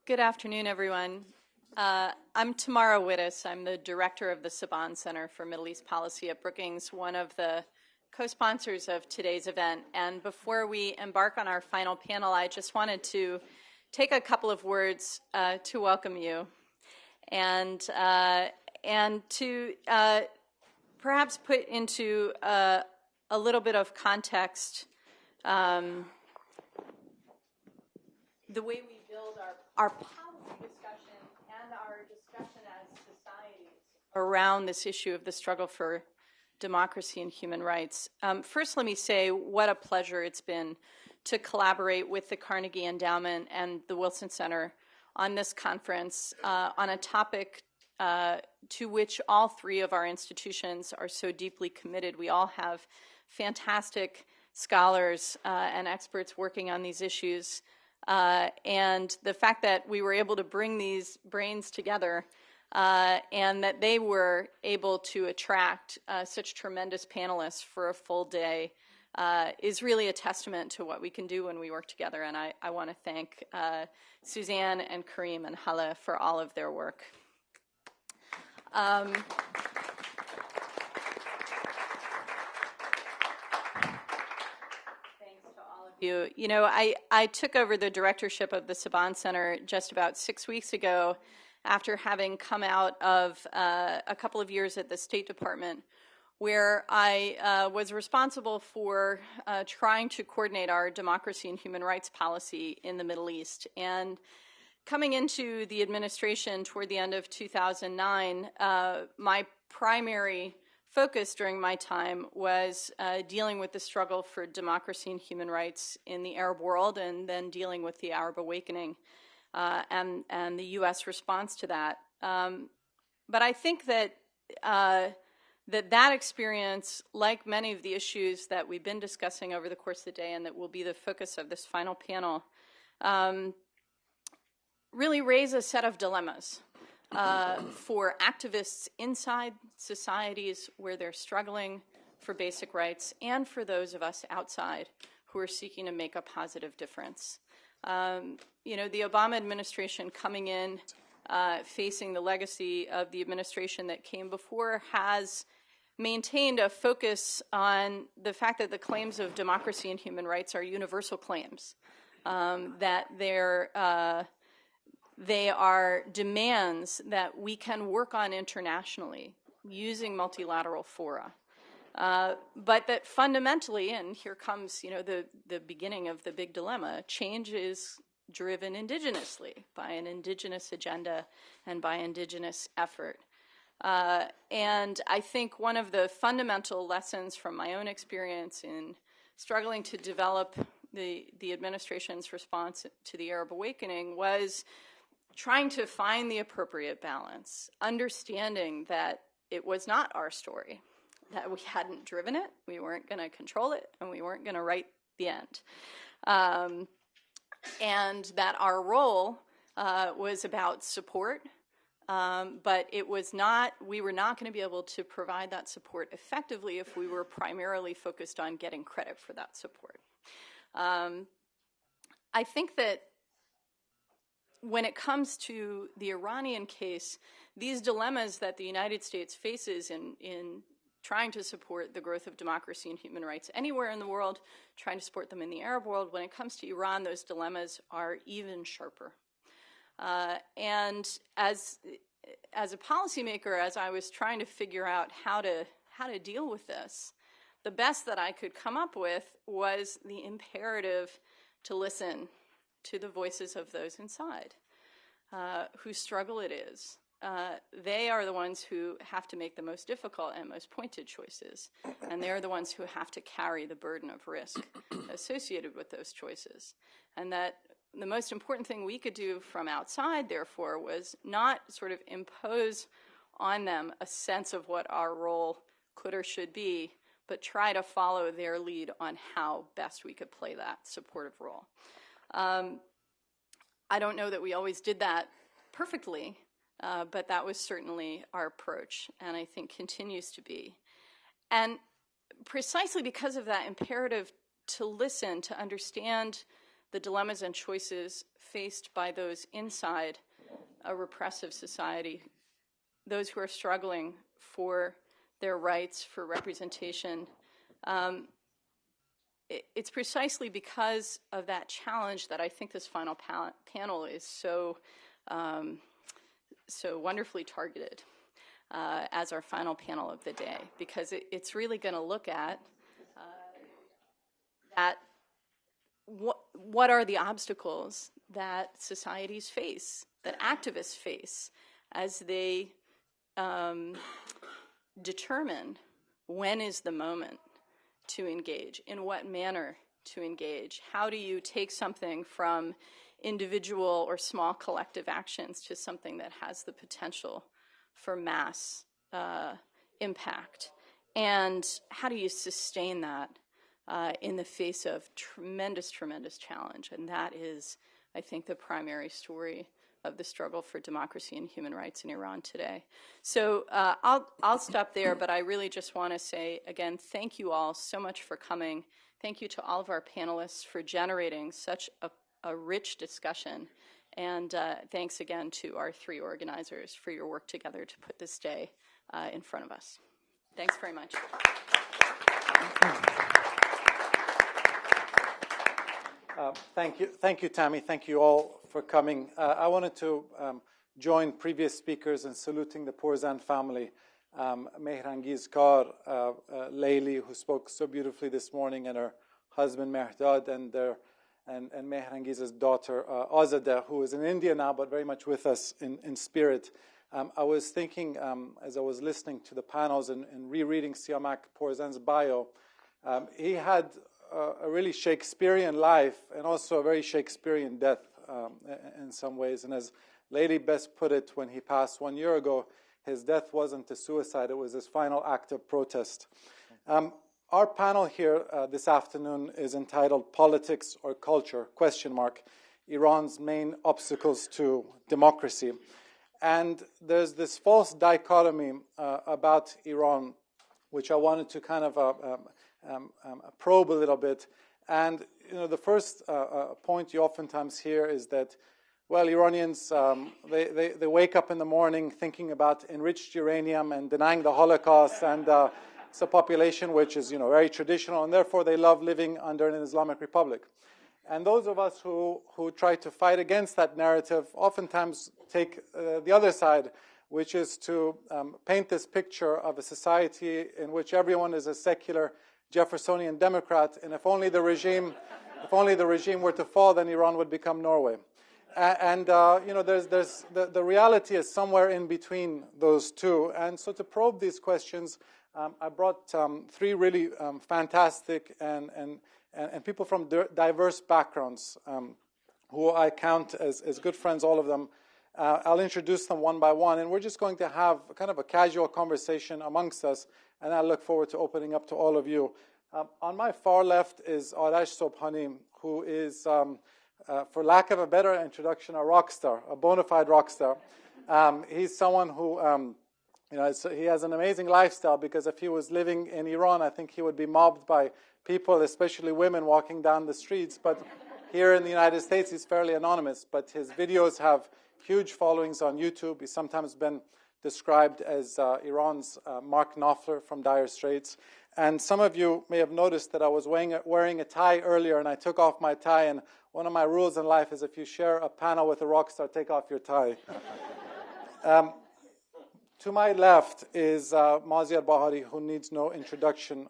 Good afternoon, everyone. I'm Tamara Wittes. I'm the director of the Saban Center for Middle East Policy at Brookings, one of the co-sponsors of today's event. And before we embark on our final panel, I just wanted to take a couple of words to welcome you and to perhaps put into a little bit of context the way we build our policy discussion and our discussion as societies around this issue of the struggle for democracy and human rights. First, let me say what a pleasure it's been to collaborate with the Carnegie Endowment and the Wilson Center on this conference on a topic to which all three of our institutions are so deeply committed. We all have fantastic scholars and experts working on these issues. And the fact that we were able to bring these brains together and that they were able to attract such tremendous panelists for a full day is really a testament to what we can do when we work together. And I want to thank Suzanne and Kareem and Hala for all of their work. You know, I took over the directorship of the Saban Center just about 6 weeks ago after having come out of a couple of years at the State Department, where I was responsible for trying to coordinate our democracy and human rights policy in the Middle East. And coming into the administration toward the end of 2009, my primary focus during my time was dealing with the struggle for democracy and human rights in the Arab world, and then dealing with the Arab awakening and the U.S. response to that. But I think that that experience, like many of the issues that we've been discussing over the course of the day and that will be the focus of this final panel, really raise a set of dilemmas for activists inside societies where they're struggling for basic rights, and for those of us outside who are seeking to make a positive difference. You know, the Obama administration coming in, facing the legacy of the administration that came before, has maintained a focus on the fact that the claims of democracy and human rights are universal claims, that they are demands that we can work on internationally using multilateral fora. But that fundamentally, and here comes, you know, the beginning of the big dilemma, change is driven indigenously by an indigenous agenda and by indigenous effort. And I think one of the fundamental lessons from my own experience in struggling to develop the administration's response to the Arab awakening was trying to find the appropriate balance, understanding that it was not our story, that we hadn't driven it, we weren't going to control it, and we weren't going to write the end. And that our role was about support, but it was not, we were not going to be able to provide that support effectively if we were primarily focused on getting credit for that support. I think that when it comes to the Iranian case, these dilemmas that the United States faces in trying to support the growth of democracy and human rights anywhere in the world, trying to support them in the Arab world, when it comes to Iran, those dilemmas are even sharper. And as a policymaker, as I was trying to figure out how to deal with this, the best that I could come up with was the imperative to listen to the voices of those inside, whose struggle it is. They are the ones who have to make the most difficult and most pointed choices, and they are the ones who have to carry the burden of risk associated with those choices. And that the most important thing we could do from outside, therefore, was not sort of impose on them a sense of what our role could or should be, but try to follow their lead on how best we could play that supportive role. I don't know that we always did that perfectly, but that was certainly our approach, and I think continues to be. And precisely because of that imperative to listen, to understand the dilemmas and choices faced by those inside a repressive society, those who are struggling for their rights, for representation. It's precisely because of that challenge that I think this final panel is so wonderfully targeted as our final panel of the day, because it's really going to look at what are the obstacles that societies face, that activists face, as they determine when is the moment to engage, in what manner to engage. How do you take something from individual or small collective actions to something that has the potential for mass impact? And how do you sustain that in the face of tremendous, tremendous challenge? And that is, I think, the primary story of the struggle for democracy and human rights in Iran today. So I'll stop there, but I really just want to say, again, thank you all so much for coming. Thank you to all of our panelists for generating such a rich discussion. And thanks again to our three organizers for your work together to put this day in front of us. Thanks very much. Thank you, Tammy. Thank you all for coming. I wanted to join previous speakers in saluting the Pourzan family. Mehrangiz Kar, Layli, who spoke so beautifully this morning, and her husband Mehdad, and Mehrangiz's daughter Azadeh, who is in India now, but very much with us in spirit. I was thinking, as I was listening to the panels and rereading Siamak Pourzan's bio, he had a really Shakespearean life and also a very Shakespearean death in some ways. And as Lady best put it when he passed 1 year ago, his death wasn't a suicide, it was his final act of protest. Our panel here this afternoon is entitled Politics or Culture, ? Iran's Main Obstacles to Democracy. And there's this false dichotomy about Iran, which I wanted to kind of probe a little bit. And the first point you oftentimes hear is that, well, Iranians, they wake up in the morning thinking about enriched uranium and denying the Holocaust, and it's a population which is very traditional, and therefore they love living under an Islamic republic. And those of us who try to fight against that narrative oftentimes take the other side, which is to paint this picture of a society in which everyone is a secular Jeffersonian Democrat, and if only the regime were to fall, then Iran would become Norway. And there's the reality is somewhere in between those two. And so to probe these questions, I brought three really fantastic and people from diverse backgrounds who I count as good friends, all of them. I'll introduce them one by one, and we're just going to have kind of a casual conversation amongst us, and I look forward to opening up to all of you. On my far left is Arash Sobhani, who is, for lack of a better introduction, a rock star, a bona fide rock star. He's someone who, he has an amazing lifestyle, because if he was living in Iran, I think he would be mobbed by people, especially women, walking down the streets. But here in the United States, he's fairly anonymous. But his videos have huge followings on YouTube. He's sometimes been described as Iran's Mark Knopfler from Dire Straits. And some of you may have noticed that I was wearing a tie earlier, and I took off my tie. And one of my rules in life is if you share a panel with a rock star, take off your tie. To my left is Maziar Bahari, who needs no introduction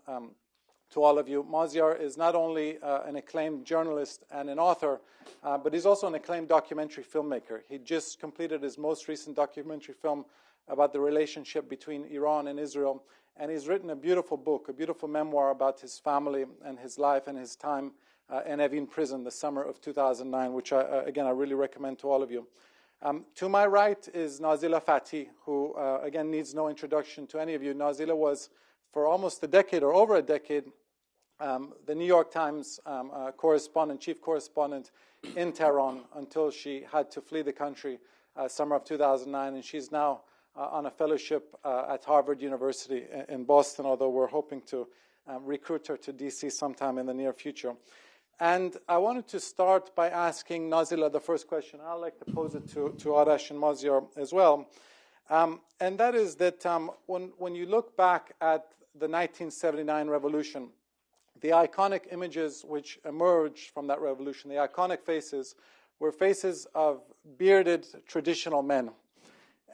to all of you. Maziar is not only an acclaimed journalist and an author, but he's also an acclaimed documentary filmmaker. He just completed his most recent documentary film about the relationship between Iran and Israel, and he's written a beautiful book, a beautiful memoir about his family and his life and his time in Evin prison the summer of 2009, which I really recommend to all of you. To my right is Nazila Fatih, who, again, needs no introduction to any of you. Nazila was, for almost a decade or over a decade, the New York Times chief correspondent in Tehran until she had to flee the country summer of 2009, and she's now on a fellowship at Harvard University in Boston, although we're hoping to recruit her to D.C. sometime in the near future. And I wanted to start by asking Nazila the first question. I'd like to pose it to Arash and Maziar as well. And that is that when you look back at the 1979 revolution, the iconic images which emerged from that revolution, the iconic faces, were faces of bearded traditional men.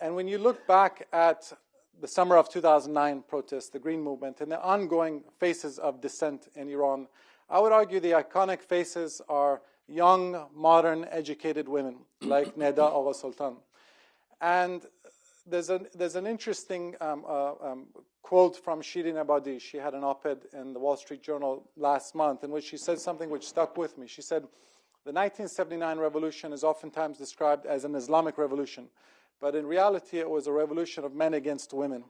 And when you look back at the summer of 2009 protests, the Green Movement, and the ongoing faces of dissent in Iran, I would argue the iconic faces are young, modern, educated women like Neda Agha Sultan. And there's an interesting quote from Shirin Ebadi. She had an op-ed in the Wall Street Journal last month in which she said something which stuck with me. She said, the 1979 revolution is oftentimes described as an Islamic revolution, but in reality it was a revolution of men against women.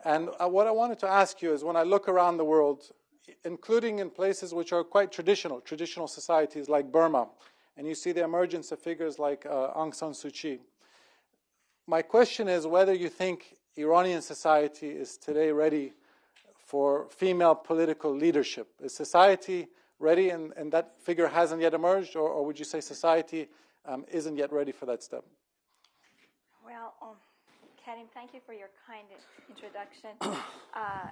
And what I wanted to ask you is, when I look around the world, including in places which are quite traditional societies like Burma, and you see the emergence of figures like Aung San Suu Kyi, my question is whether you think Iranian society is today ready for female political leadership. Is society ready and that figure hasn't yet emerged, or would you say society isn't yet ready for that step? Well, Karim, thank you for your kind introduction.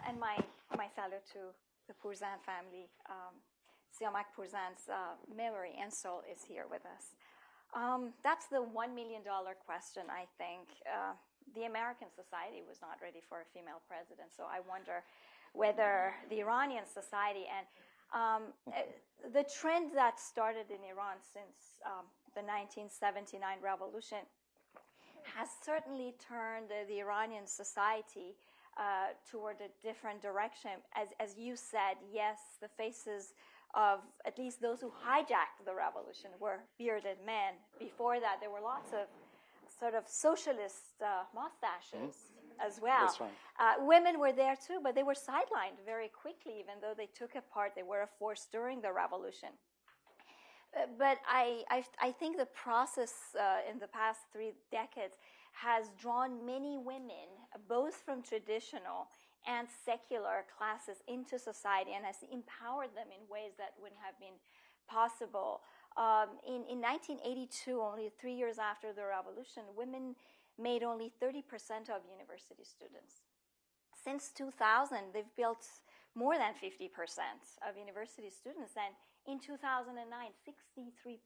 And my salute to the Purzan family. Siamak Purzan's memory and soul is here with us. That's the $1 million question, I think. The American society was not ready for a female president, so I wonder whether the Iranian society and the trend that started in Iran since the 1979 revolution has certainly turned the Iranian society toward a different direction. As you said, yes, the faces of at least those who hijacked the revolution were bearded men. Before that, there were lots of sort of socialist mustaches as well. That's right. Women were there too, but they were sidelined very quickly, even though they took a part. They were a force during the revolution. But I think the process in the past 3 decades has drawn many women, both from traditional and secular classes, into society and has empowered them in ways that wouldn't have been possible. In 1982, only 3 years after the revolution, women made only 30% of university students. Since 2000, they've built more than 50% of university students, and in 2009, 63%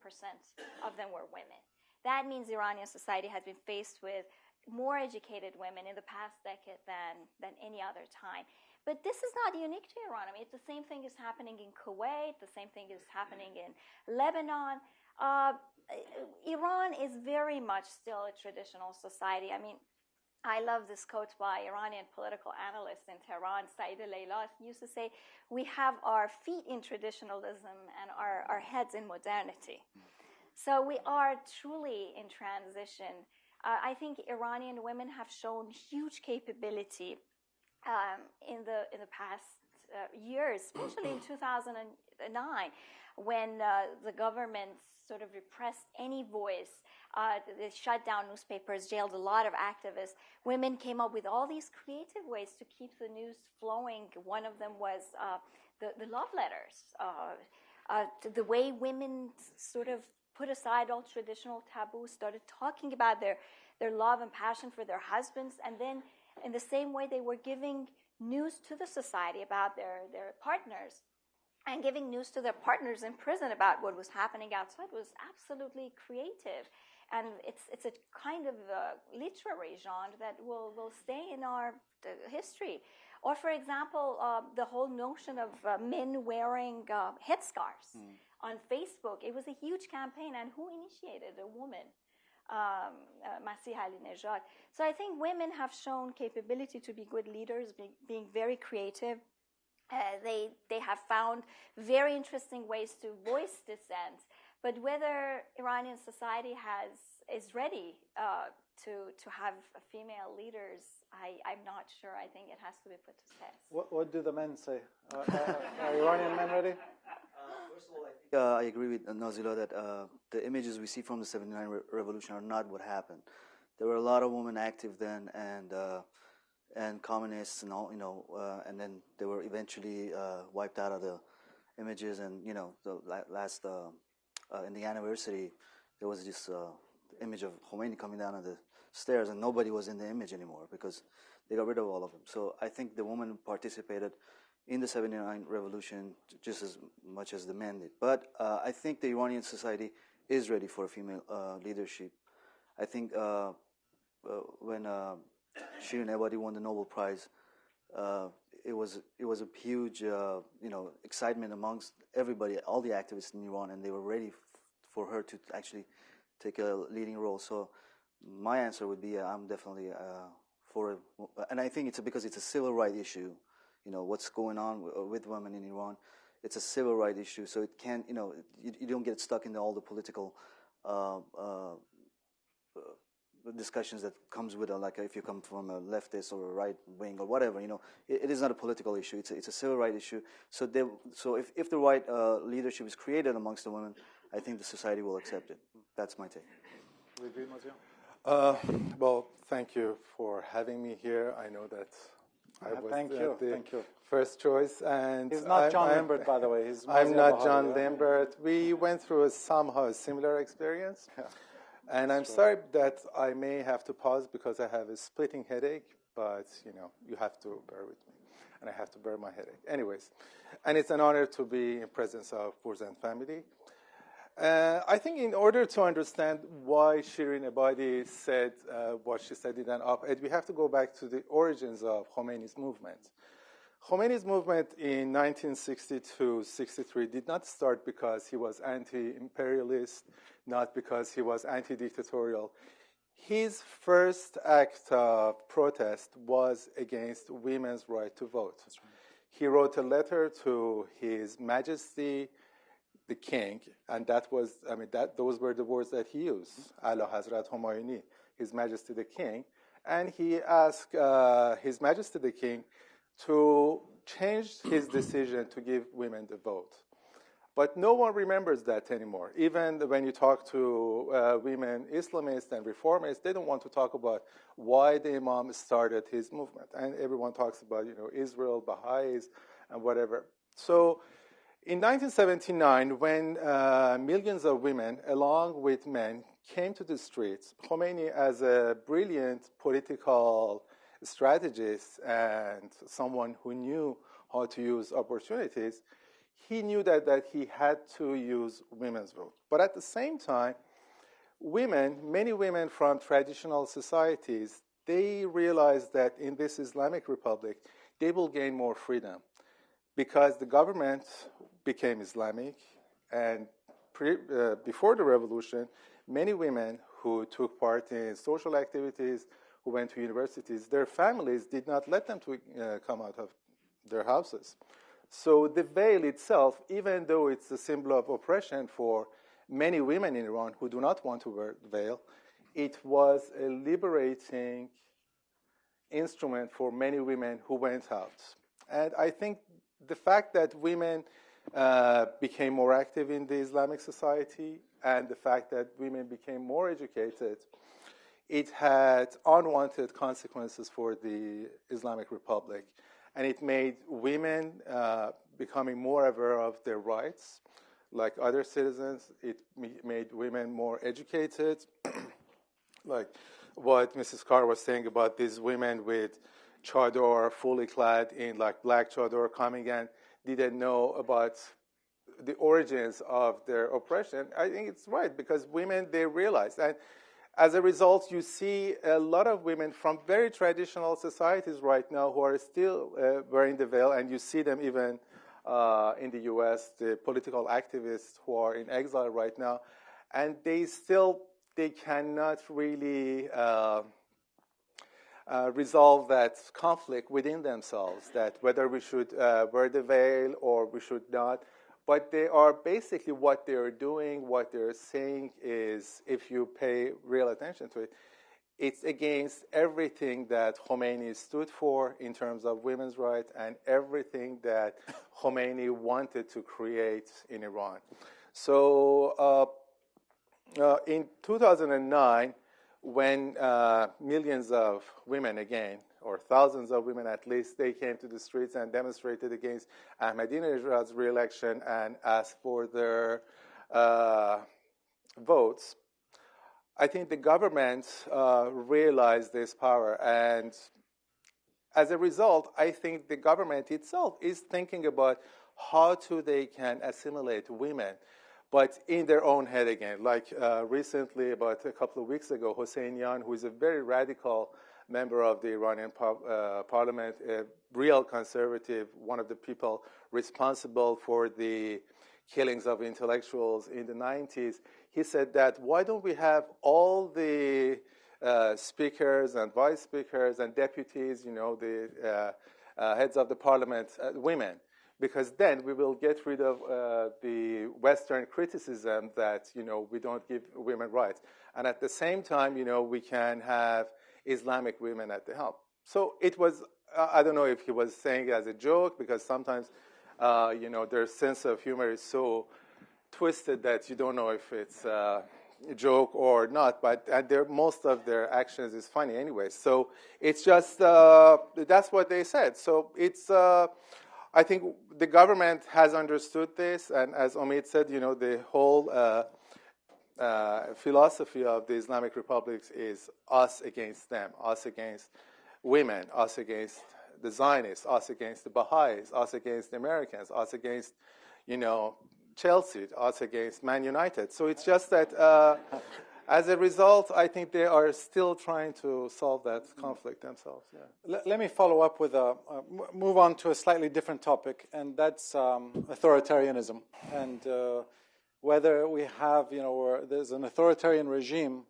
of them were women. That means Iranian society has been faced with more educated women in the past decade than any other time. But this is not unique to Iran. I mean, the same thing is happening in Kuwait. The same thing is happening in Lebanon. Iran is very much still a traditional society. I mean, I love this quote by Iranian political analyst in Tehran, Saeed Leila. He used to say, we have our feet in traditionalism and our heads in modernity. So we are truly in transition. I think Iranian women have shown huge capability in the past years, especially in 2009, when the government sort of repressed any voice. They shut down newspapers, jailed a lot of activists. Women came up with all these creative ways to keep the news flowing. One of them was the love letters, the way women sort of put aside all traditional taboos, started talking about their love and passion for their husbands, and then in the same way they were giving news to the society about their partners, and giving news to their partners in prison about what was happening outside was absolutely creative. And it's a kind of literary genre that will stay in our history. Or, for example, the whole notion of men wearing headscarves on Facebook. It was a huge campaign, and who initiated? A woman, Masih Ali-Nejad. So I think women have shown capability to be good leaders, being very creative. They have found very interesting ways to voice dissent. But whether Iranian society is ready to have female leaders, I'm not sure. I think it has to be put to test. What do the men say? Are Iranian men ready? First of all, I think I agree with Nazila that the images we see from the 79 revolution are not what happened. There were a lot of women active then, and communists and all, and then they were eventually wiped out of the images, and the last in the anniversary, there was this image of Khomeini coming down the stairs, and nobody was in the image anymore because they got rid of all of them. So I think the women participated in the 79 revolution just as much as the men did. But I think the Iranian society is ready for female leadership. I think when Shirin Ebadi won the Nobel Prize, it was a huge excitement amongst everybody, all the activists in Iran, and they were ready for her to actually take a leading role. So my answer would be I'm definitely for it, and I think it's because it's a civil rights issue. What's going on with women in Iran, it's a civil rights issue, so it can't, you don't get stuck in all the political discussions that comes with like if you come from a leftist or a right wing or whatever, it is not a political issue. It's a civil rights issue. So if the right leadership is created amongst the women, I think the society will accept it. That's my take. Well, thank you for having me here. I know that I was thank you. First choice, and he's not John Lambert, by the way. I'm not John Lambert. We went through somehow a similar experience, and I'm sorry that I may have to pause because I have a splitting headache. But you have to bear with me, and I have to bear my headache. Anyways, and it's an honor to be in presence of Pourzan family. I think in order to understand why Shirin Ebadi said what she said in an op-ed, we have to go back to the origins of Khomeini's movement. Khomeini's movement in 1962-63 did not start because he was anti-imperialist, not because he was anti-dictatorial. His first act of protest was against women's right to vote. Right. He wrote a letter to His Majesty the King, and those were the words that he used, Ala Hazrat Humayuni, His Majesty the King, and he asked His Majesty the King to change his decision to give women the vote. But no one remembers that anymore. Even when you talk to women Islamists and reformists, they don't want to talk about why the Imam started his movement. And everyone talks about, Israel, Baha'is, and whatever. So in 1979, when millions of women, along with men, came to the streets, Khomeini, as a brilliant political strategist and someone who knew how to use opportunities, he knew that he had to use women's vote. But at the same time, many women from traditional societies, they realized that in this Islamic Republic, they will gain more freedom because the government became Islamic, and before the revolution, many women who took part in social activities, who went to universities, their families did not let them to come out of their houses. So the veil itself, even though it's a symbol of oppression for many women in Iran who do not want to wear the veil, it was a liberating instrument for many women who went out. And I think the fact that women became more active in the Islamic society and the fact that women became more educated, it had unwanted consequences for the Islamic Republic. And it made women becoming more aware of their rights, like other citizens. It made women more educated, like what Mrs. Carr was saying about these women with chador, fully clad in like black chador, coming and didn't know about the origins of their oppression. I think it's right, because women, they realized. And as a result, you see a lot of women from very traditional societies right now who are still wearing the veil, and you see them even in the U.S., the political activists who are in exile right now, and they cannot really resolve that conflict within themselves, that whether we should wear the veil or we should not. But they are basically, what they're doing, what they're saying is, if you pay real attention to it, it's against everything that Khomeini stood for in terms of women's rights and everything that Khomeini wanted to create in Iran. So in 2009, when millions of women, again, or thousands of women at least, they came to the streets and demonstrated against Ahmadinejad's re-election and asked for their votes. I think the government realized this power, and as a result, I think the government itself is thinking about how they can assimilate women, but in their own head again. Like recently, about a couple of weeks ago, Hosseinian, who is a very radical member of the Iranian parliament, a real conservative, one of the people responsible for the killings of intellectuals in the 90s, he said that why don't we have all the speakers and vice speakers and deputies, the heads of the parliament, women, because then we will get rid of the Western criticism that, we don't give women rights. And at the same time, we can have Islamic women at the helm. So it was, I don't know if he was saying it as a joke, because sometimes, their sense of humor is so twisted that you don't know if it's a joke or not, but most of their actions is funny anyway. So it's just, that's what they said. So it's, I think the government has understood this, and as Omid said, the whole philosophy of the Islamic republics is us against them, us against women, us against the Zionists, us against the Baha'is, us against the Americans, us against, Chelsea, us against Man United. So it's just that as a result, I think they are still trying to solve that conflict themselves. Yeah. Let me follow up with move on to a slightly different topic, and that's authoritarianism. And whether we have, there's an authoritarian regime,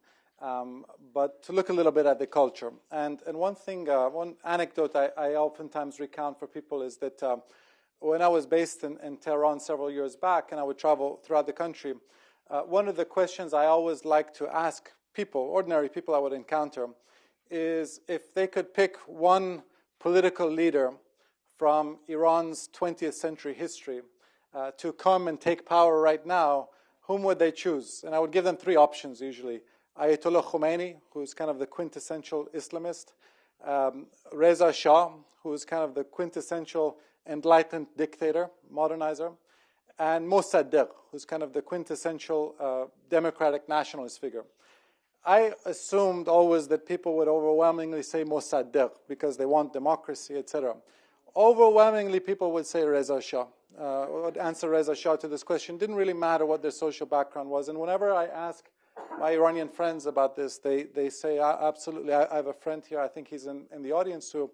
but to look a little bit at the culture. And one thing, one anecdote I oftentimes recount for people is that when I was based in Tehran several years back, and I would travel throughout the country, one of the questions I always like to ask people, ordinary people I would encounter, is if they could pick one political leader from Iran's 20th century history to come and take power right now, whom would they choose? And I would give them three options usually. Ayatollah Khomeini, who's kind of the quintessential Islamist, Reza Shah, who's kind of the quintessential enlightened dictator, modernizer, and Mossadegh, who's kind of the quintessential democratic nationalist figure. I assumed always that people would overwhelmingly say Mossadegh because they want democracy, etc. Overwhelmingly, people would say Reza Shah, would answer Reza Shah to this question. Didn't really matter what their social background was. And whenever I ask my Iranian friends about this, they say, absolutely. I have a friend here, I think he's in the audience, who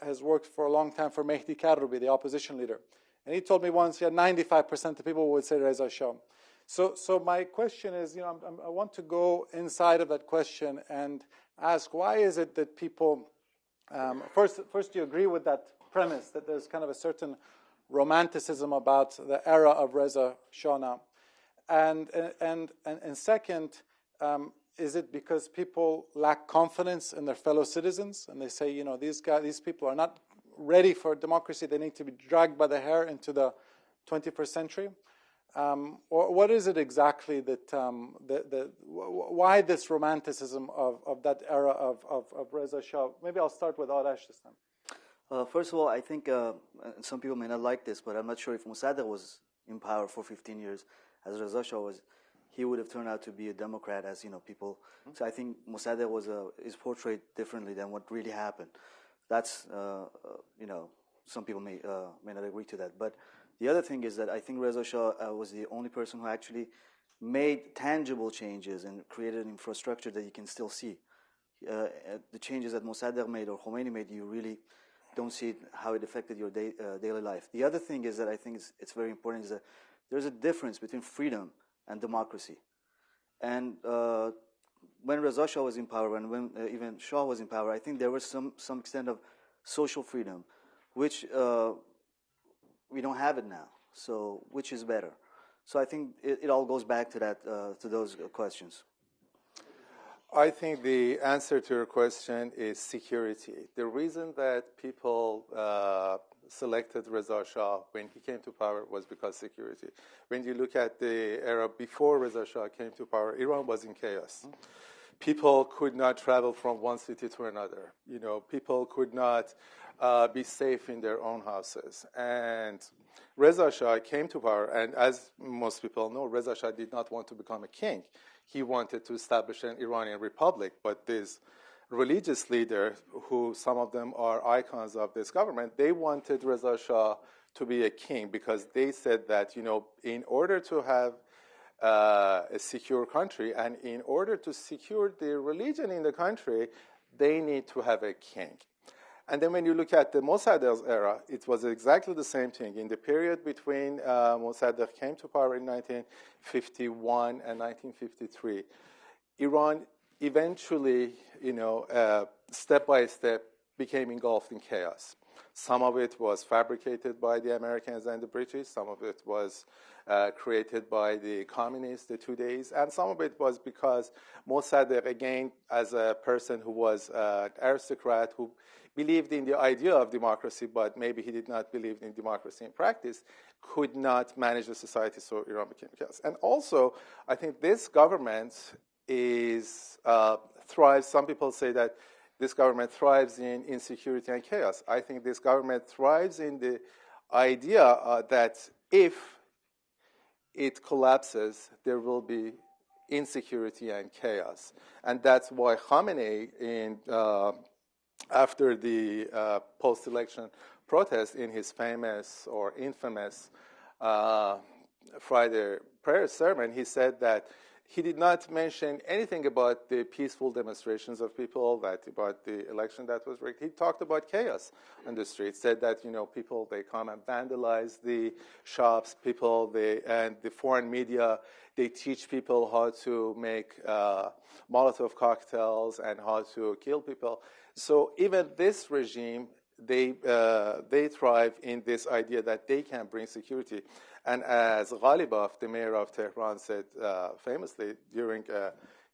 has worked for a long time for Mehdi Karoubi, the opposition leader. And he told me once, 95% of people would say Reza Shah. So my question is, I want to go inside of that question and ask, why is it that people, first do you agree with that premise that there's kind of a certain romanticism about the era of Reza Shah now? And second, is it because people lack confidence in their fellow citizens, and they say, these people are not ready for democracy, they need to be dragged by the hair into the 21st century? Or what is it exactly that, why this romanticism of that era of Reza Shah? Maybe I'll start with Arash this time. First of all, I think some people may not like this, but I'm not sure if Mossadegh was in power for 15 years, as Reza Shah was, he would have turned out to be a Democrat, as people. So I think Mossadegh is portrayed differently than what really happened. That's some people may not agree to that. But the other thing is that I think Reza Shah was the only person who actually made tangible changes and created an infrastructure that you can still see. The changes that Mossadegh made or Khomeini made, you really don't see how it affected your daily life. The other thing is that I think it's very important is that there's a difference between freedom and democracy. And when Reza Shah was in power, and when even Shah was in power, I think there was some extent of social freedom, which we don't have it now. So which is better? So I think it all goes back to that, to those questions. I think the answer to your question is security. The reason that people selected Reza Shah when he came to power was because security. When you look at the era before Reza Shah came to power, Iran was in chaos. people could not travel from one city to another. People could not be safe in their own houses. And Reza Shah came to power, and as most people know, Reza Shah did not want to become a king. He wanted to establish an Iranian republic, but these religious leaders, who some of them are icons of this government, they wanted Reza Shah to be a king because they said that, in order to have a secure country and in order to secure the religion in the country, they need to have a king. And then when you look at the Mossadegh's era, it was exactly the same thing. In the period between Mossadegh came to power in 1951 and 1953, Iran eventually, step by step, became engulfed in chaos. Some of it was fabricated by the Americans and the British. Some of it was created by the communists, the Tudehs. And some of it was because Mossadegh, again, as a person who was an aristocrat who believed in the idea of democracy, but maybe he did not believe in democracy in practice, could not manage the society, so Iran became chaos. And also, I think this government thrives. Some people say that this government thrives in insecurity and chaos. I think this government thrives in the idea that if it collapses, there will be insecurity and chaos. And that's why Khamenei, after the post-election protest in his famous or infamous Friday prayer sermon, he said that he did not mention anything about the peaceful demonstrations of people, about the election that was rigged. He talked about chaos on the street, said that, people, they come and vandalize the shops, and the foreign media, they teach people how to make Molotov cocktails and how to kill people. So even this regime, they thrive in this idea that they can bring security. And as Ghalibaf, the mayor of Tehran, said famously during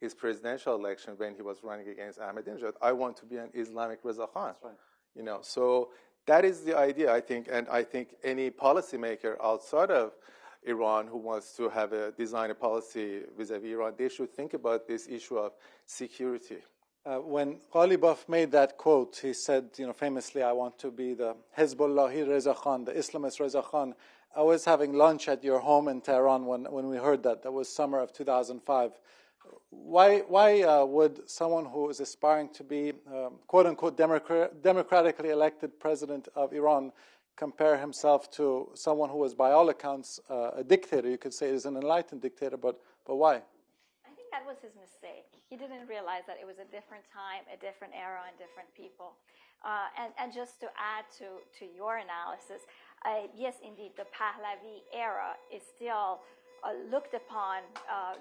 his presidential election when he was running against Ahmadinejad, I want to be an Islamic Reza Khan. That's right. So that is the idea, I think. And I think any policymaker outside of Iran who wants to design a policy vis-a-vis Iran, they should think about this issue of security. When Ghalibaf made that quote, he said, famously, I want to be the Hezbollahi Reza Khan, the Islamist Reza Khan. I was having lunch at your home in Tehran when we heard that. That was summer of 2005. Why would someone who is aspiring to be, quote-unquote, democratically elected president of Iran compare himself to someone who was, by all accounts, a dictator? You could say is an enlightened dictator, but why? I think that was his mistake. He didn't realize that it was a different time, a different era, and different people. And just to add to your analysis, yes, indeed, the Pahlavi era is still looked upon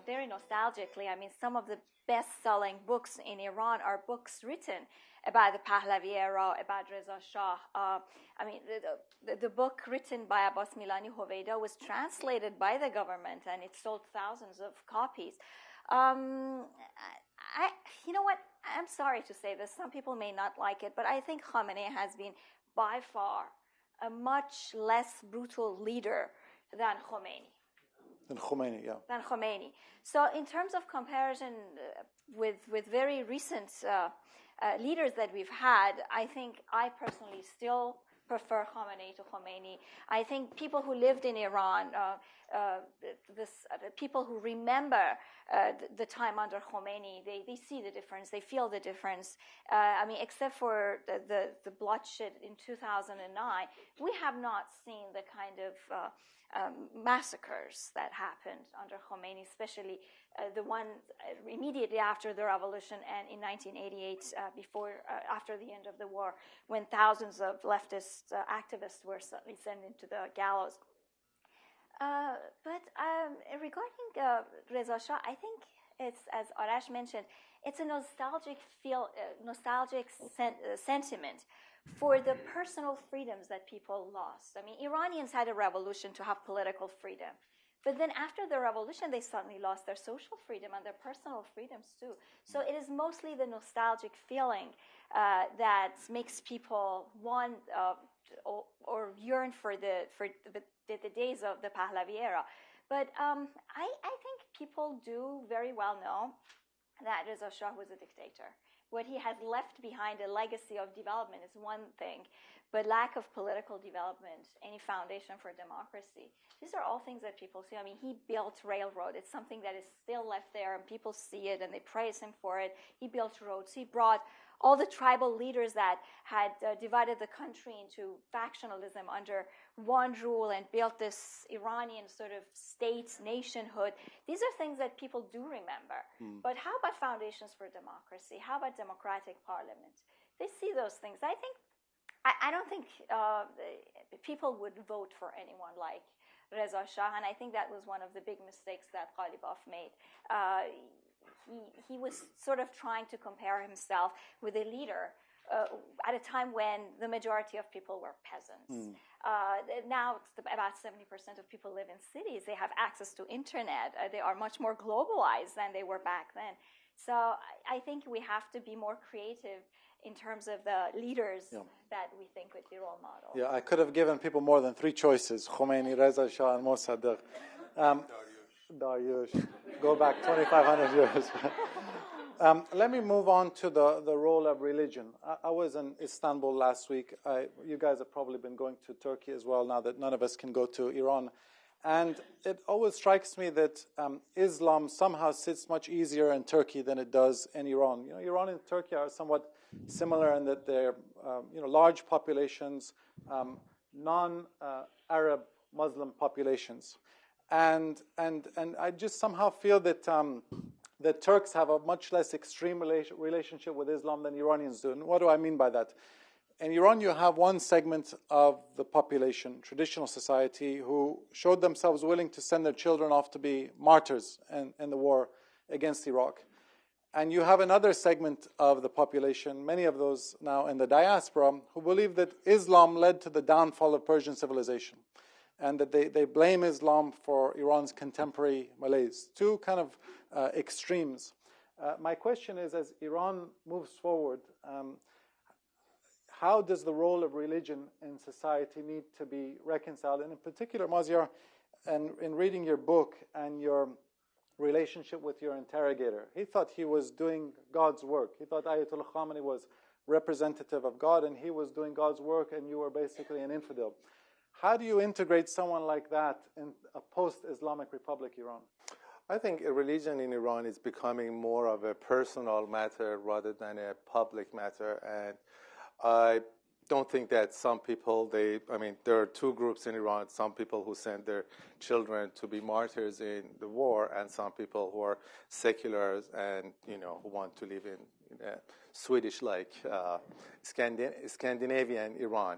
very nostalgically. I mean, some of the best-selling books in Iran are books written about the Pahlavi era, about Reza Shah. I mean, the book written by Abbas Milani Hoveida was translated by the government, and it sold thousands of copies. You know what? I'm sorry to say this. Some people may not like it, but I think Khamenei has been by far a much less brutal leader than Khomeini. Than Khomeini. So in terms of comparison with very recent leaders that we've had, I think I personally still prefer Khamenei to Khomeini. I think people who lived in Iran, people who remember the time under Khomeini, they see the difference, they feel the difference. I mean, except for the bloodshed in 2009, we have not seen the kind of massacres that happened under Khomeini, especially the one immediately after the revolution and in 1988, after the end of the war, when thousands of leftist activists were suddenly sent into the gallows. But regarding Reza Shah, I think it's, as Arash mentioned, it's a nostalgic sentiment for the personal freedoms that people lost. I mean, Iranians had a revolution to have political freedom. But then after the revolution, they suddenly lost their social freedom and their personal freedoms too. So it is mostly the nostalgic feeling that makes people want or yearn for the days of the Pahlavi era. But I think people do very well know that Reza Shah was a dictator. What he has left behind, a legacy of development, is one thing, but lack of political development, any foundation for democracy, these are all things that people see. I mean, he built railroad. It's something that is still left there, and people see it, and they praise him for it. He built roads. He brought all the tribal leaders that had divided the country into factionalism under one rule and built this Iranian sort of state, nationhood. These are things that people do remember. But how about foundations for democracy? How about democratic parliament? They see those things. I don't think people would vote for anyone like Reza Shah, and I think that was one of the big mistakes that Ghalibaf made. He was sort of trying to compare himself with a leader at a time when the majority of people were peasants. Now it's about 70% of people live in cities. They have access to internet. They are much more globalized than they were back then. So I think we have to be more creative in terms of the leaders that we think would be role models. Yeah, I could have given people more than 3 choices: Khomeini, Reza Shah, and Mossadegh. Dariush. Go back 2,500 years. Let me move on to the role of religion. I was in Istanbul last week. You guys have probably been going to Turkey as well now that none of us can go to Iran. And it always strikes me that Islam somehow sits much easier in Turkey than it does in Iran. You know, Iran and Turkey are somewhat similar in that they're large populations, non-Arab Muslim populations. And I just somehow feel that the Turks have a much less extreme relationship with Islam than Iranians do. And what do I mean by that? In Iran, you have one segment of the population, traditional society, who showed themselves willing to send their children off to be martyrs in the war against Iraq. And you have another segment of the population, many of those now in the diaspora, who believe that Islam led to the downfall of Persian civilization, and that they blame Islam for Iran's contemporary malaise. 2 kind of extremes. My question is, as Iran moves forward, how does the role of religion in society need to be reconciled? And in particular, Maziar, in reading your book and your relationship with your interrogator, he thought he was doing God's work. He thought Ayatollah Khamenei was representative of God, and he was doing God's work, and you were basically an infidel. How do you integrate someone like that in a post-Islamic Republic Iran? I think religion in Iran is becoming more of a personal matter rather than a public matter. And I don't think that some people, there are 2 groups in Iran. Some people who send their children to be martyrs in the war, and some people who are seculars and, who want to live in Swedish-like Scandinavian Iran.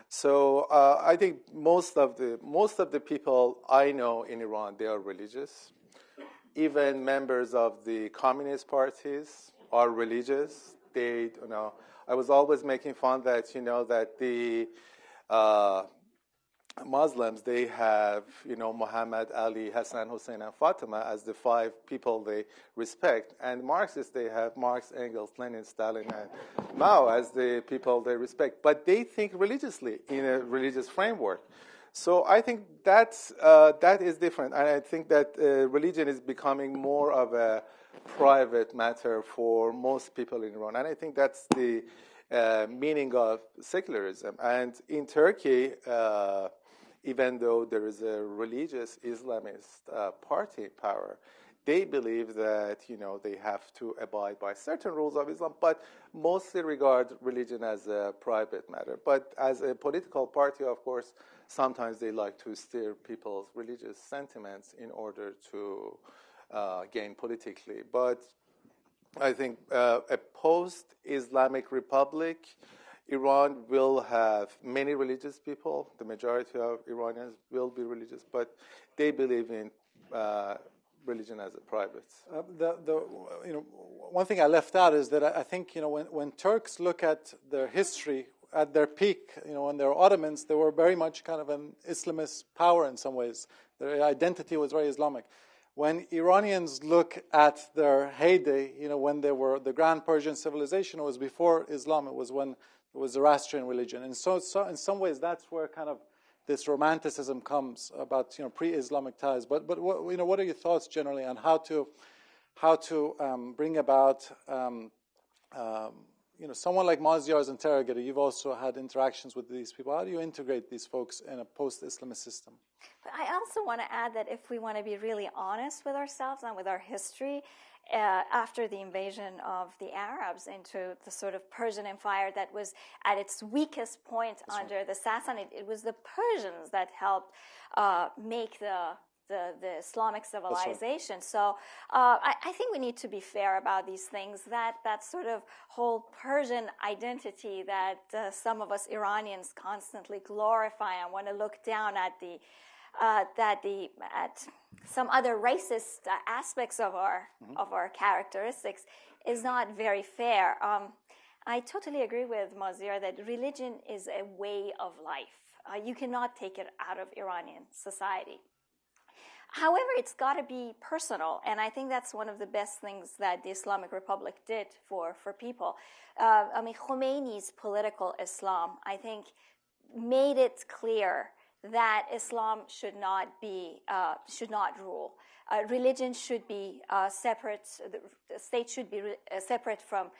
So I think most of the people I know in Iran, they are religious. Even members of the communist parties are religious. I was always making fun that that the Muslims, they have Muhammad, Ali, Hassan, Hussein, and Fatima as the 5 people they respect, and Marxists, they have Marx, Engels, Lenin, Stalin, and Mao as the people they respect. But they think religiously in a religious framework. So I think that is different, and I think that religion is becoming more of a private matter for most people in Iran, and I think that's the meaning of secularism. And in Turkey, even though there is a religious Islamist party in power, they believe that they have to abide by certain rules of Islam, but mostly regard religion as a private matter. But as a political party, of course, sometimes they like to steer people's religious sentiments in order to gain politically. But I think a post-Islamic Republic, Iran will have many religious people. The majority of Iranians will be religious, but they believe in religion as a private. One thing I left out is that I think when Turks look at their history at their peak, when they were Ottomans, they were very much kind of an Islamist power in some ways. Their identity was very Islamic. When Iranians look at their heyday, when they were the Grand Persian civilization, it was before Islam. It was when it was Zoroastrian religion, and so in some ways that's where kind of this romanticism comes about pre-Islamic ties. But what are your thoughts generally on how to bring about, someone like Maziar's interrogator. You've also had interactions with these people. How do you integrate these folks in a post-Islamist system? But I also want to add that if we want to be really honest with ourselves and with our history, after the invasion of the Arabs into the sort of Persian Empire that was at its weakest point under the Sassanid, it was the Persians that helped make the Islamic civilization. Right. So I think we need to be fair about these things. That sort of whole Persian identity that some of us Iranians constantly glorify and want to look down at at some other racist aspects of our characteristics is not very fair. I totally agree with Maziar that religion is a way of life. You cannot take it out of Iranian society. However, it's got to be personal, and I think that's one of the best things that the Islamic Republic did for people. Khomeini's political Islam, I think, made it clear that Islam should not rule. Religion should be separate. The state should be separate from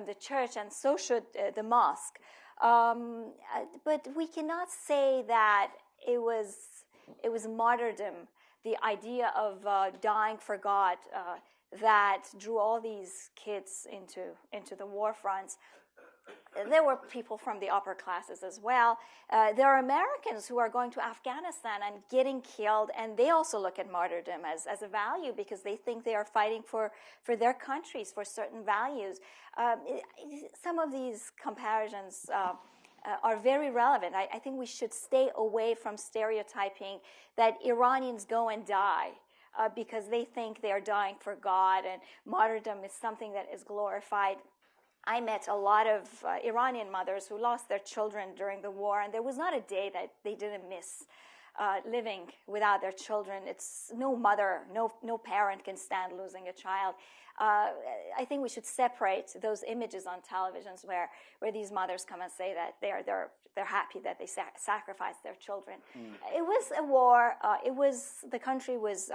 the church, and so should the mosque. But we cannot say that it was martyrdom, the idea of dying for God, that drew all these kids into the war fronts. There were people from the upper classes as well. There are Americans who are going to Afghanistan and getting killed, and they also look at martyrdom as a value because they think they are fighting for their countries, for certain values. Some of these comparisons are very relevant. I think we should stay away from stereotyping that Iranians go and die because they think they are dying for God, and martyrdom is something that is glorified. I met a lot of Iranian mothers who lost their children during the war, and there was not a day that they didn't miss living without their children. It's no mother, no parent can stand losing a child. I think we should separate those images on televisions where these mothers come and say that they're happy that they sacrificed their children. It was a war. The country was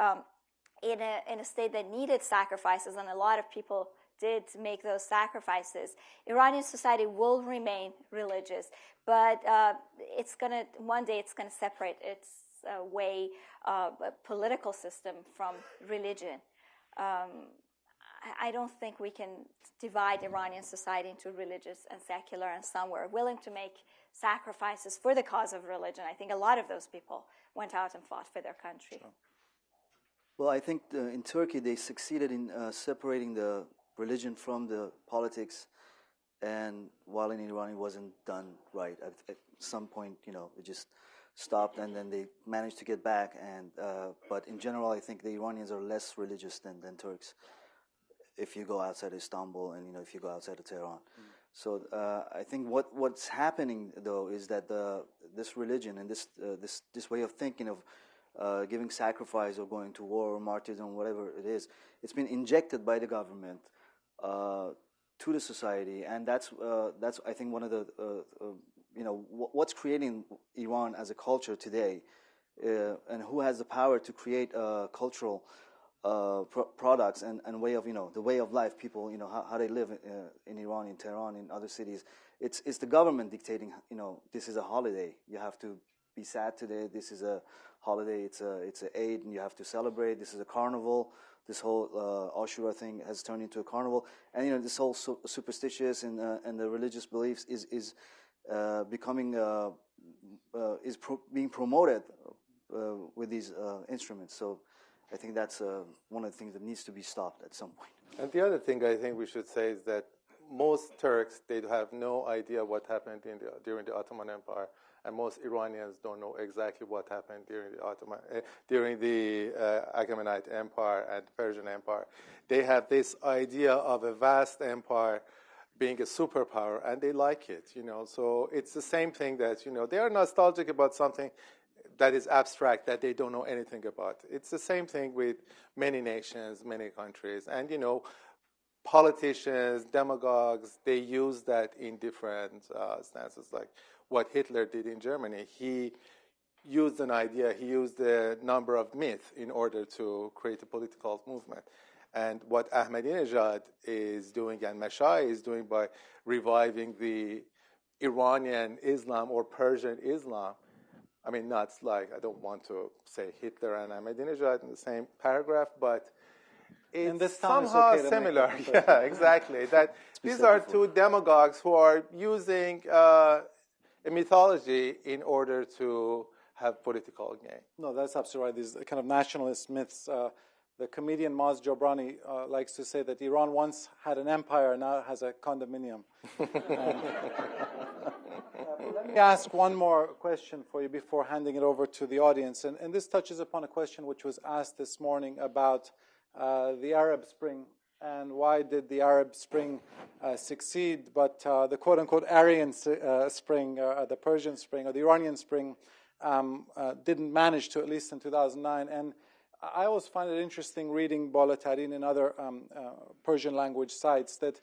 in a state that needed sacrifices, and a lot of people did make those sacrifices. Iranian society will remain religious, but one day it's gonna separate its political system from religion. I don't think we can divide Iranian society into religious and secular, and some were willing to make sacrifices for the cause of religion. I think a lot of those people went out and fought for their country. Sure. Well, I think in Turkey they succeeded in separating the religion from the politics, and while in Iran it wasn't done right. At some point, it just stopped, and then they managed to get back. But in general, I think the Iranians are less religious than Turks. If you go outside Istanbul and if you go outside of Tehran, so I think what's happening though is that this religion and this way of thinking of giving sacrifice or going to war or martyrdom, whatever it is, it's been injected by the government to the society, and that's I think one of the what's creating Iran as a culture today, and who has the power to create cultural products and way of the way of life, people how they live in Iran, in Tehran, in other cities. It's the government dictating this is a holiday, you have to be sad today, this is a holiday, it's an Eid and you have to celebrate, this is a carnival. This whole Ashura thing has turned into a carnival, and this whole superstitious and the religious beliefs is becoming being promoted with these instruments. So I think that's one of the things that needs to be stopped at some point. And the other thing I think we should say is that most Turks, they have no idea what happened during the Ottoman Empire. And most Iranians don't know exactly what happened during the Achaemenid Empire and Persian Empire. They have this idea of a vast empire being a superpower, and they like it, So it's the same thing that, they are nostalgic about something that is abstract, that they don't know anything about. It's the same thing with many nations, many countries. And, politicians, demagogues, they use that in different stances, like what Hitler did in Germany. He used an idea, he used the number of myth in order to create a political movement. And what Ahmadinejad is doing and Mashai is doing by reviving the Iranian Islam or Persian Islam, I mean, not like, I don't want to say Hitler and Ahmadinejad in the same paragraph, but it's somehow okay similar. Yeah, exactly. That these are two demagogues who are using a mythology in order to have political gain. No, that's absolutely right. These kind of nationalist myths. The comedian Maz Jobrani likes to say that Iran once had an empire, now it has a condominium. Let me ask one more question for you before handing it over to the audience. And this touches upon a question which was asked this morning about the Arab Spring and why did the Arab Spring succeed, but the quote-unquote Aryan Spring, the Persian Spring, or the Iranian Spring didn't manage to, at least in 2009. And I always find it interesting reading Bala Tarin and other Persian language sites that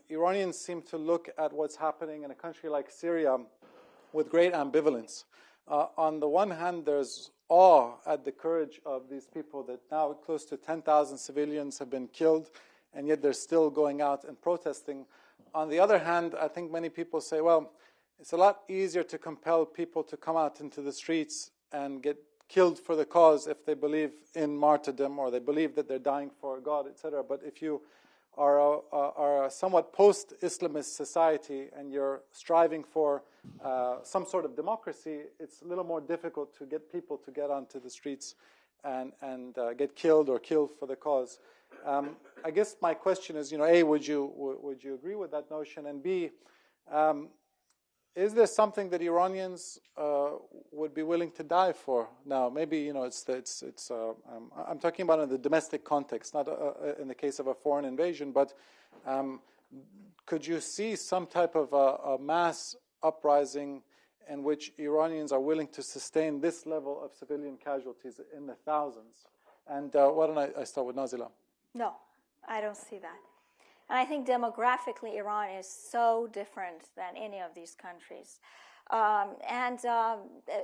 Iranians seem to look at what's happening in a country like Syria with great ambivalence. On the one hand, there's awe at the courage of these people that now close to 10,000 civilians have been killed, and yet they're still going out and protesting. On the other hand, I think many people say, well, it's a lot easier to compel people to come out into the streets and get killed for the cause if they believe in martyrdom or they believe that they're dying for God, etc. But if you are a somewhat post-Islamist society and you're striving for some sort of democracy, it's a little more difficult to get people to get onto the streets and get killed or killed for the cause. I guess my question is, A, would you agree with that notion? And B, is there something that Iranians would be willing to die for now? Maybe I'm talking about in the domestic context, not in the case of a foreign invasion. But could you see some type of a mass uprising in which Iranians are willing to sustain this level of civilian casualties in the thousands? And why don't I start with Nazila? No, I don't see that. And I think demographically, Iran is so different than any of these countries. And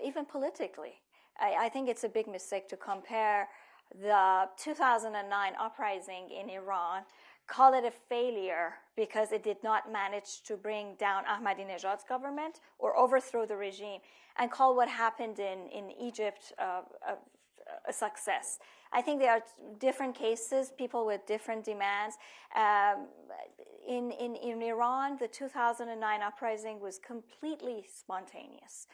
even politically, I think it's a big mistake to compare the 2009 uprising in Iran, call it a failure because it did not manage to bring down Ahmadinejad's government or overthrow the regime, and call what happened in Egypt a success. I think there are different cases, people with different demands. In Iran, the 2009 uprising was completely spontaneous.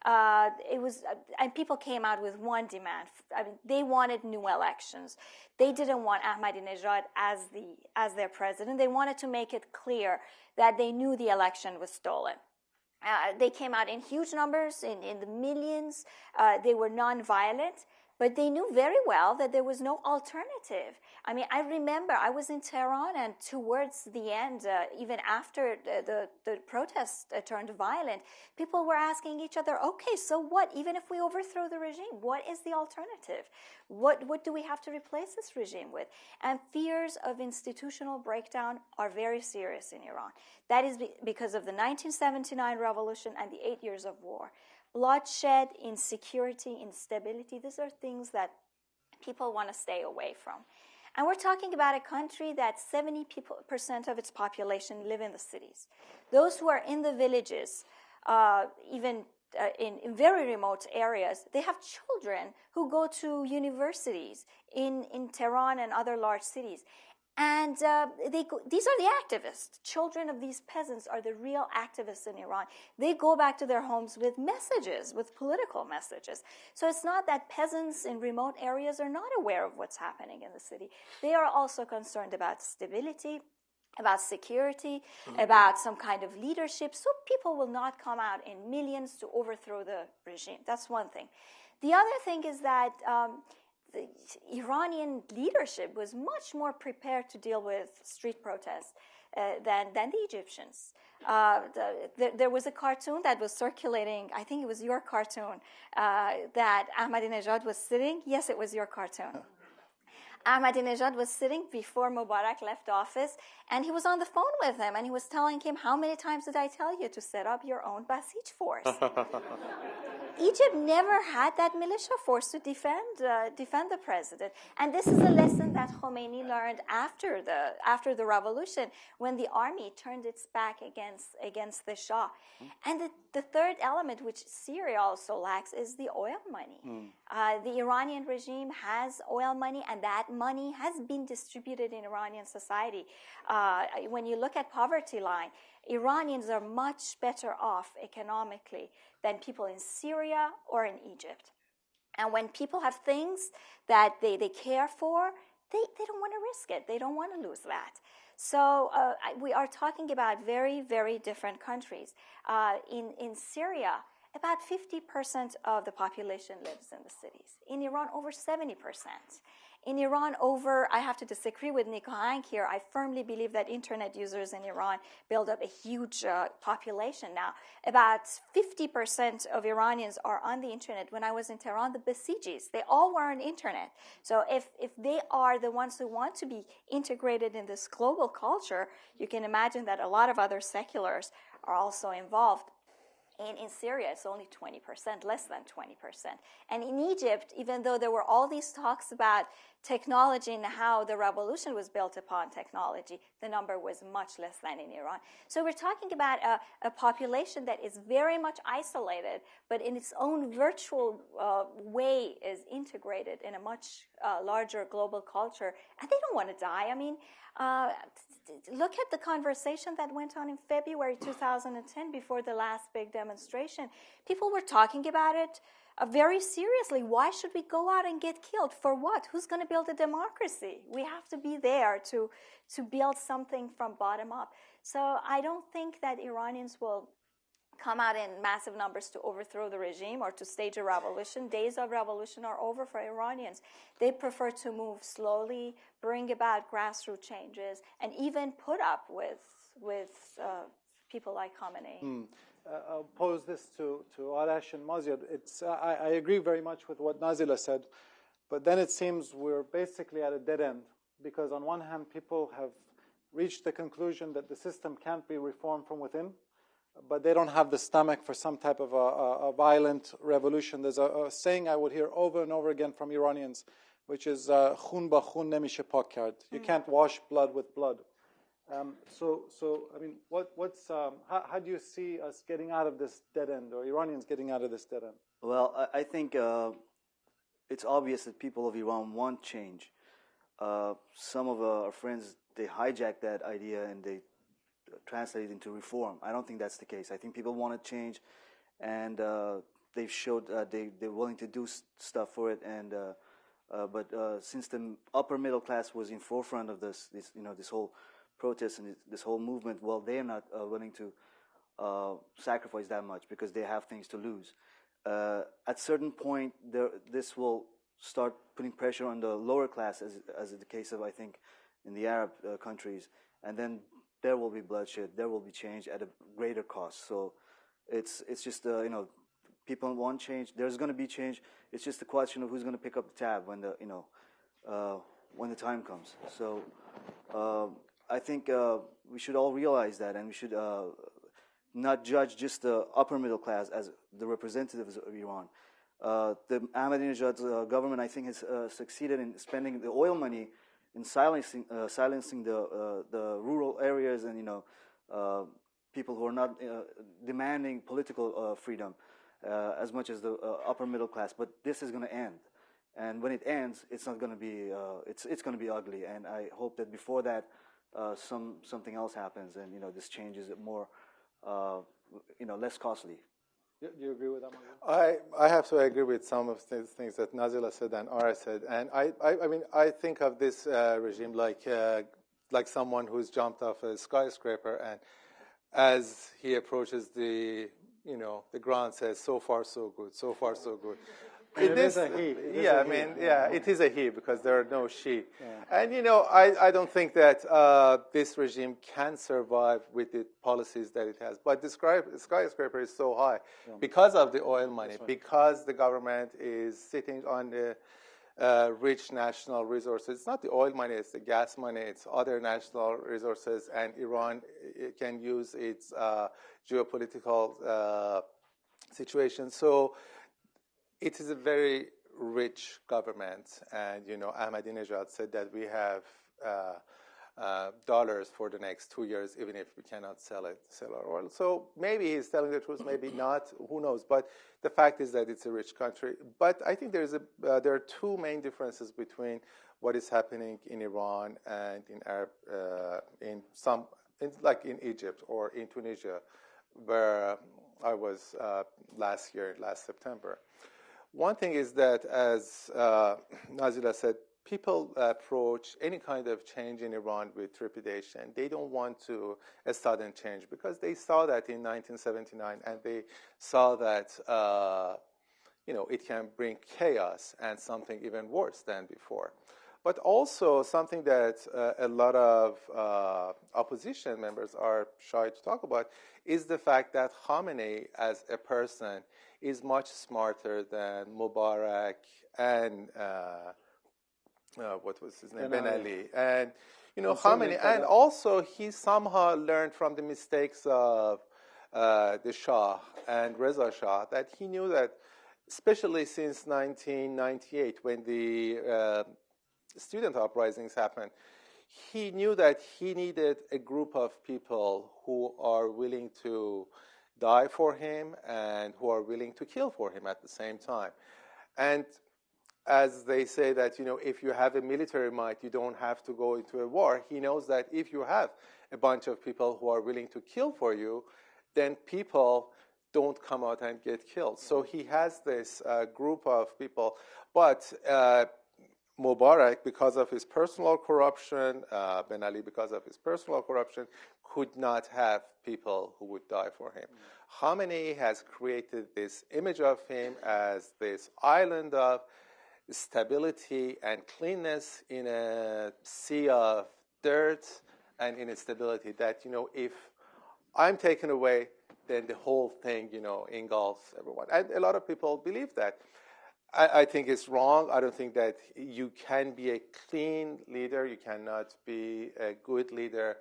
And people came out with one demand. I mean, they wanted new elections. They didn't want Ahmadinejad as their president. They wanted to make it clear that they knew the election was stolen. They came out in huge numbers, in the millions. They were nonviolent. But they knew very well that there was no alternative. I mean, I remember I was in Tehran, and towards the end, even after the protests turned violent, people were asking each other, okay, so what? Even if we overthrow the regime, what is the alternative? What do we have to replace this regime with? And fears of institutional breakdown are very serious in Iran. That is because of the 1979 revolution and the 8 years of war. Bloodshed, insecurity, instability, these are things that people want to stay away from. And we're talking about a country that 70% of its population live in the cities. Those who are in the villages, even in very remote areas, they have children who go to universities in Tehran and other large cities. And these are the activists. Children of these peasants are the real activists in Iran. They go back to their homes with messages, with political messages. So it's not that peasants in remote areas are not aware of what's happening in the city. They are also concerned about stability, about security, about some kind of leadership. So people will not come out in millions to overthrow the regime. That's one thing. The other thing is that the Iranian leadership was much more prepared to deal with street protests than the Egyptians. There was a cartoon that was circulating, I think it was your cartoon, that Ahmadinejad was sitting. Yes, it was your cartoon. Ahmadinejad was sitting before Mubarak left office, and he was on the phone with him, and he was telling him, how many times did I tell you to set up your own Basij force? Egypt never had that militia force to defend the president, and this is a lesson that Khomeini learned after the revolution, when the army turned its back against the Shah. And the third element, which Syria also lacks, is the oil money. The Iranian regime has oil money, and that money has been distributed in Iranian society. When you look at poverty line, Iranians are much better off economically than people in Syria or in Egypt. And when people have things that they care for, they don't want to risk it. They don't want to lose that. So we are talking about very, very different countries. In Syria, about 50% of the population lives in the cities. In Iran, over 70%. In Iran, I have to disagree with Nico Hank here. I firmly believe that internet users in Iran build up a huge population now. About 50% of Iranians are on the internet. When I was in Tehran, the Basijis, they all were on internet. So if they are the ones who want to be integrated in this global culture, you can imagine that a lot of other seculars are also involved. In Syria, it's only 20%, less than 20%. And in Egypt, even though there were all these talks about technology and how the revolution was built upon technology, the number was much less than in Iran. So we're talking about a population that is very much isolated, but in its own virtual way is integrated in a much larger global culture. And they don't want to die. I mean, look at the conversation that went on in February 2010 before the last big demonstration. People were talking about it very seriously. Why should we go out and get killed? For what? Who's going to build a democracy? We have to be there to build something from bottom up. So I don't think that Iranians will come out in massive numbers to overthrow the regime or to stage a revolution. Days of revolution are over for Iranians. They prefer to move slowly, bring about grassroots changes, and even put up with people like Khamenei. I'll pose this to Arash and Mazyar. I agree very much with what Nazila said, but then it seems we're basically at a dead end, because on one hand, people have reached the conclusion that the system can't be reformed from within, but they don't have the stomach for some type of a violent revolution. There's a saying I would hear over and over again from Iranians, which is "Khun ba khun nemishe pak kard." You can't wash blood with blood. So I mean, how do you see us getting out of this dead end, or Iranians getting out of this dead end? Well, I think it's obvious that people of Iran want change. Some of our friends, they hijack that idea and they translate it into reform. I don't think that's the case. I think people want to change, and they've showed they're willing to do stuff for it. And but since the upper middle class was in forefront of this whole protest and this whole movement, well, they're not willing to sacrifice that much because they have things to lose. At certain point, this will start putting pressure on the lower class, as is the case of, I think, in the Arab countries, and then there will be bloodshed, there will be change at a greater cost. So it's just people want change. There's going to be change. It's just a question of who's going to pick up the tab when the time comes. So I think we should all realize that, and we should not judge just the upper middle class as the representatives of Iran. The Ahmadinejad government, I think, has succeeded in spending the oil money in silencing the rural areas and people who are not demanding political freedom as much as the upper middle class. But this is going to end, and when it ends, it's not going to be it's going to be ugly. And I hope that before that something else happens, and this changes it more less costly. Do you agree with that, I have to agree with some of the things that Nazila said and Ara said. And I mean, I think of this regime like someone who's jumped off a skyscraper, and as he approaches the ground, says, "So far, so good. So far, so good." It is a he. It is a he because there are no she. Yeah. And I don't think that this regime can survive with the policies that it has. But the skyscraper is so high because of the oil money, because the government is sitting on the rich national resources. It's not the oil money, it's the gas money, it's other national resources, and Iran can use its geopolitical situation. So it is a very rich government, and Ahmadinejad said that we have dollars for the next 2 years, even if we cannot sell our oil. So maybe he's telling the truth, maybe not. Who knows? But the fact is that it's a rich country. But I think there are two main differences between what is happening in Iran and in Arab, like in Egypt or in Tunisia, where I was last September. One thing is that, as Nazila said, people approach any kind of change in Iran with trepidation. They don't want a sudden change because they saw that in 1979, and they saw that it can bring chaos and something even worse than before. But also something that a lot of opposition members are shy to talk about is the fact that Khamenei as a person is much smarter than Mubarak and what was his name? Ben Ali. And, Khamenei, and also he somehow learned from the mistakes of the Shah and Reza Shah that he knew that, especially since 1998, when the student uprisings happened, he knew that he needed a group of people who are willing to die for him and who are willing to kill for him at the same time. And as they say that, if you have a military might, you don't have to go into a war. He knows that if you have a bunch of people who are willing to kill for you, then people don't come out and get killed. So he has this group of people. But Mubarak, because of his personal corruption, Ben Ali, because of his personal corruption, could not have people who would die for him. Khamenei has created this image of him as this island of stability and cleanness in a sea of dirt and instability that, if I'm taken away, then the whole thing, engulfs everyone. And a lot of people believe that. I think it's wrong. I don't think that you can be a clean leader. You cannot be a good leader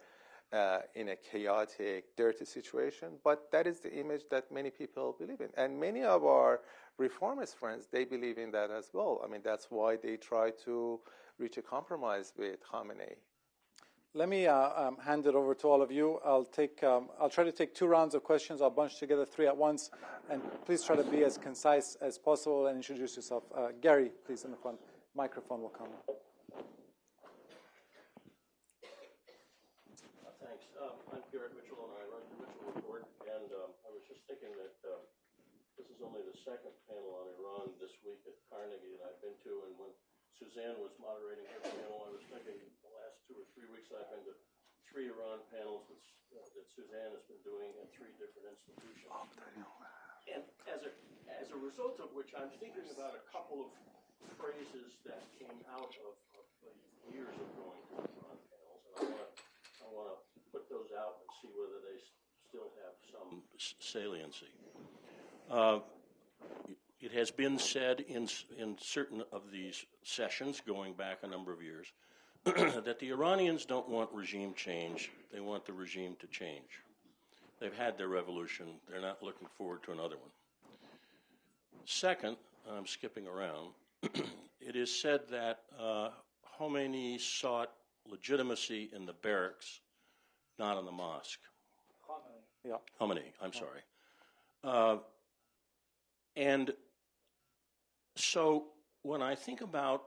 in a chaotic, dirty situation. But that is the image that many people believe in. And many of our reformist friends, they believe in that as well. I mean, that's why they try to reach a compromise with Khamenei. Let me hand it over to all of you. I'll try to take 2 rounds of questions. I'll bunch together 3 at once, and please try to be as concise as possible and introduce yourself. Gary, please, in the front. Microphone will come. Thanks. I'm Garrett Mitchell, and I run the Mitchell Report. And I was just thinking that this is only the second panel on Iran this week at Carnegie that I've been to, and when Suzanne was moderating her panel, I was thinking the last 2 or 3 weeks I've been to 3 Iran panels that Suzanne has been doing at 3 different institutions. And as a result of which, I'm thinking about a couple of phrases that came out of years of going to Iran panels, and I want to put those out and see whether they still have some saliency. It has been said in certain of these sessions, going back a number of years, that the Iranians don't want regime change. They want the regime to change. They've had their revolution. They're not looking forward to another one. Second, I'm skipping around, it is said that Khomeini sought legitimacy in the barracks, not in the mosque. Khomeini, I'm sorry. And so when I think about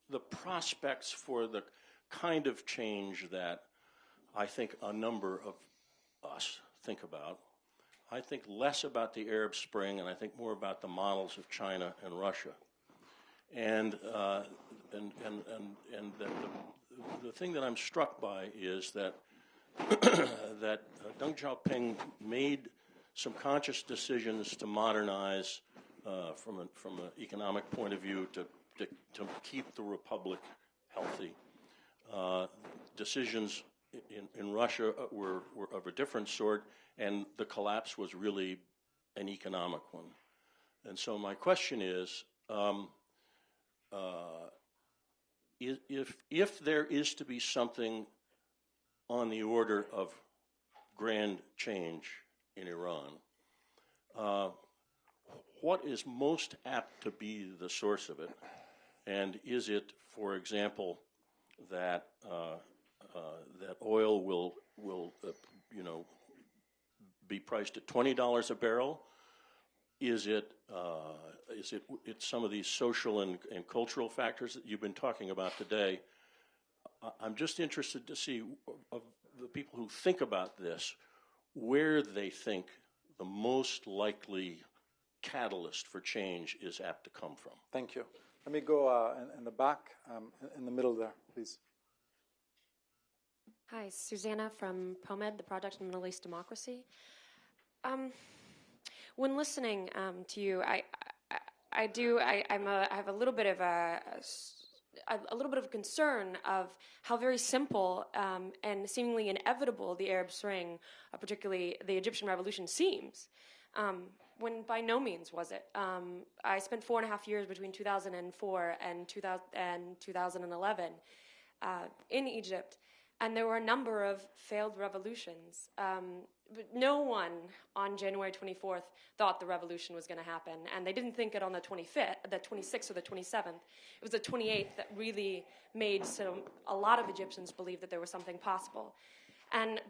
the prospects for the kind of change that I think a number of us think about, I think less about the Arab Spring and I think more about the models of China and Russia. And the thing that I'm struck by is that that Deng Xiaoping made some conscious decisions to modernize from an economic point of view to keep the republic healthy. Decisions in Russia were of a different sort, and the collapse was really an economic one. And so my question is, if there is to be something on the order of grand change in Iran, what is most apt to be the source of it? And is it, for example, that that oil will be priced at $20 a barrel? Is it it's some of these social and cultural factors that you've been talking about today? I'm just interested to see, of the people who think about this, where they think the most likely catalyst for change is apt to come from. Thank you. Let me go in the back, in the middle there, please. Hi, Susanna from POMED, the Project on Middle East Democracy. When listening to you, I have a little bit of a concern of how very simple and seemingly inevitable the Arab Spring, particularly the Egyptian Revolution, seems. When by no means was it. I spent 4.5 years between 2004 and 2011 in Egypt, and there were a number of failed revolutions. But no one on January 24th thought the revolution was going to happen, and they didn't think it on the 26th or the 27th. It was the 28th that really made a lot of Egyptians believe that there was something possible.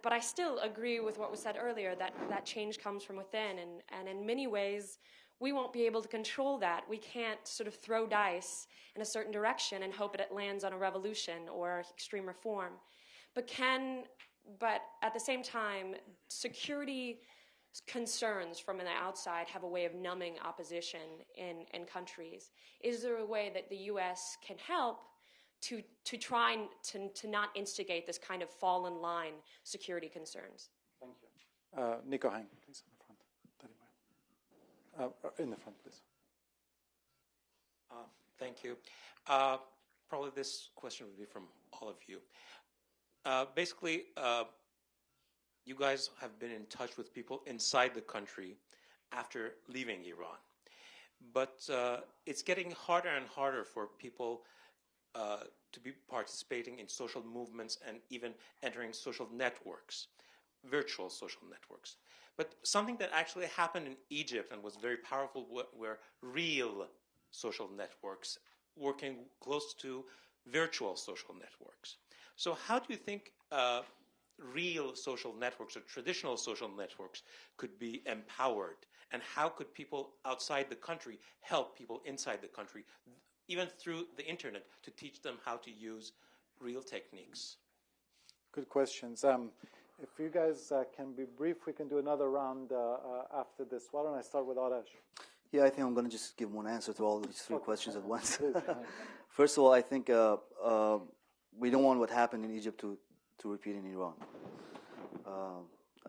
But I still agree with what was said earlier, that change comes from within, and in many ways, we won't be able to control that. We can't sort of throw dice in a certain direction and hope that it lands on a revolution or extreme reform. But at the same time, security concerns from the outside have a way of numbing opposition in countries. Is there a way that the U.S. can help to try to not instigate this kind of fall in line security concerns? Thank you. Nico Hein, please, in the front. In the front, please. Thank you. Probably this question would be from all of you. Basically, you guys have been in touch with people inside the country after leaving Iran. But it's getting harder and harder for people to be participating in social movements and even entering social networks, virtual social networks. But something that actually happened in Egypt and was very powerful were real social networks working close to virtual social networks. So how do you think real social networks or traditional social networks could be empowered? And how could people outside the country help people inside the country, even through the internet, to teach them how to use real techniques? Good questions. If you guys can be brief, we can do another round after this. Why don't I start with Arash? Yeah, I think I'm going to just give one answer to all these three questions at once. First of all, I think we don't want what happened in Egypt to repeat in Iran.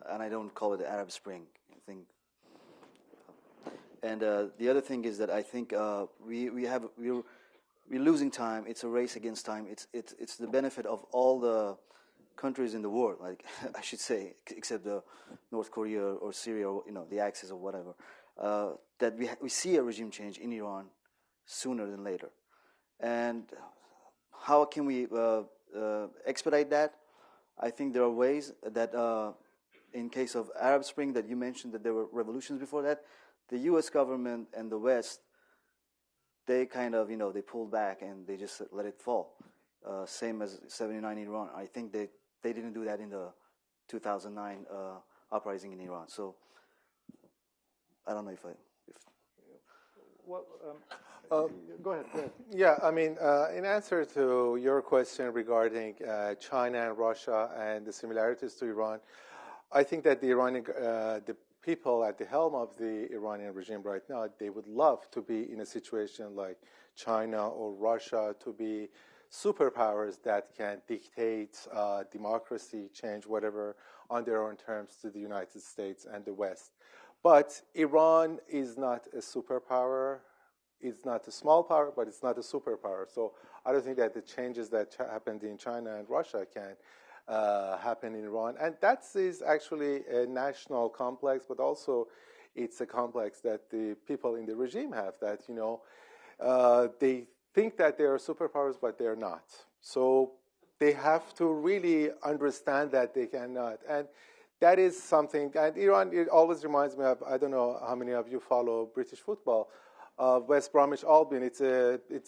And I don't call it the Arab Spring. I think. And the other thing is that I think we're losing time. It's a race against time. It's the benefit of all the countries in the world, like I should say, except North Korea or Syria, or the Axis or whatever, that we see a regime change in Iran sooner than later. And how can we expedite that? I think there are ways that, in case of Arab Spring that you mentioned, that there were revolutions before that, the U.S. government and the West, they kind of, they pulled back and they just let it fall. Same as 79 in Iran. I think they didn't do that in the 2009 uprising in Iran. So I don't know if Well, go ahead. Yeah, I mean, in answer to your question regarding China and Russia and the similarities to Iran, I think that the people at the helm of the Iranian regime right now, they would love to be in a situation like China or Russia, to be superpowers that can dictate democracy, change, whatever, on their own terms to the United States and the West. But Iran is not a superpower. It's not a small power, but it's not a superpower. So I don't think that the changes that happened in China and Russia can happen in Iran. And that is actually a national complex, but also it's a complex that the people in the regime have, that, they think that they are superpowers, but they're not. So they have to really understand that they cannot. And that is something, and Iran, it always reminds me of, I don't know how many of you follow British football, West Bromwich Albion. It's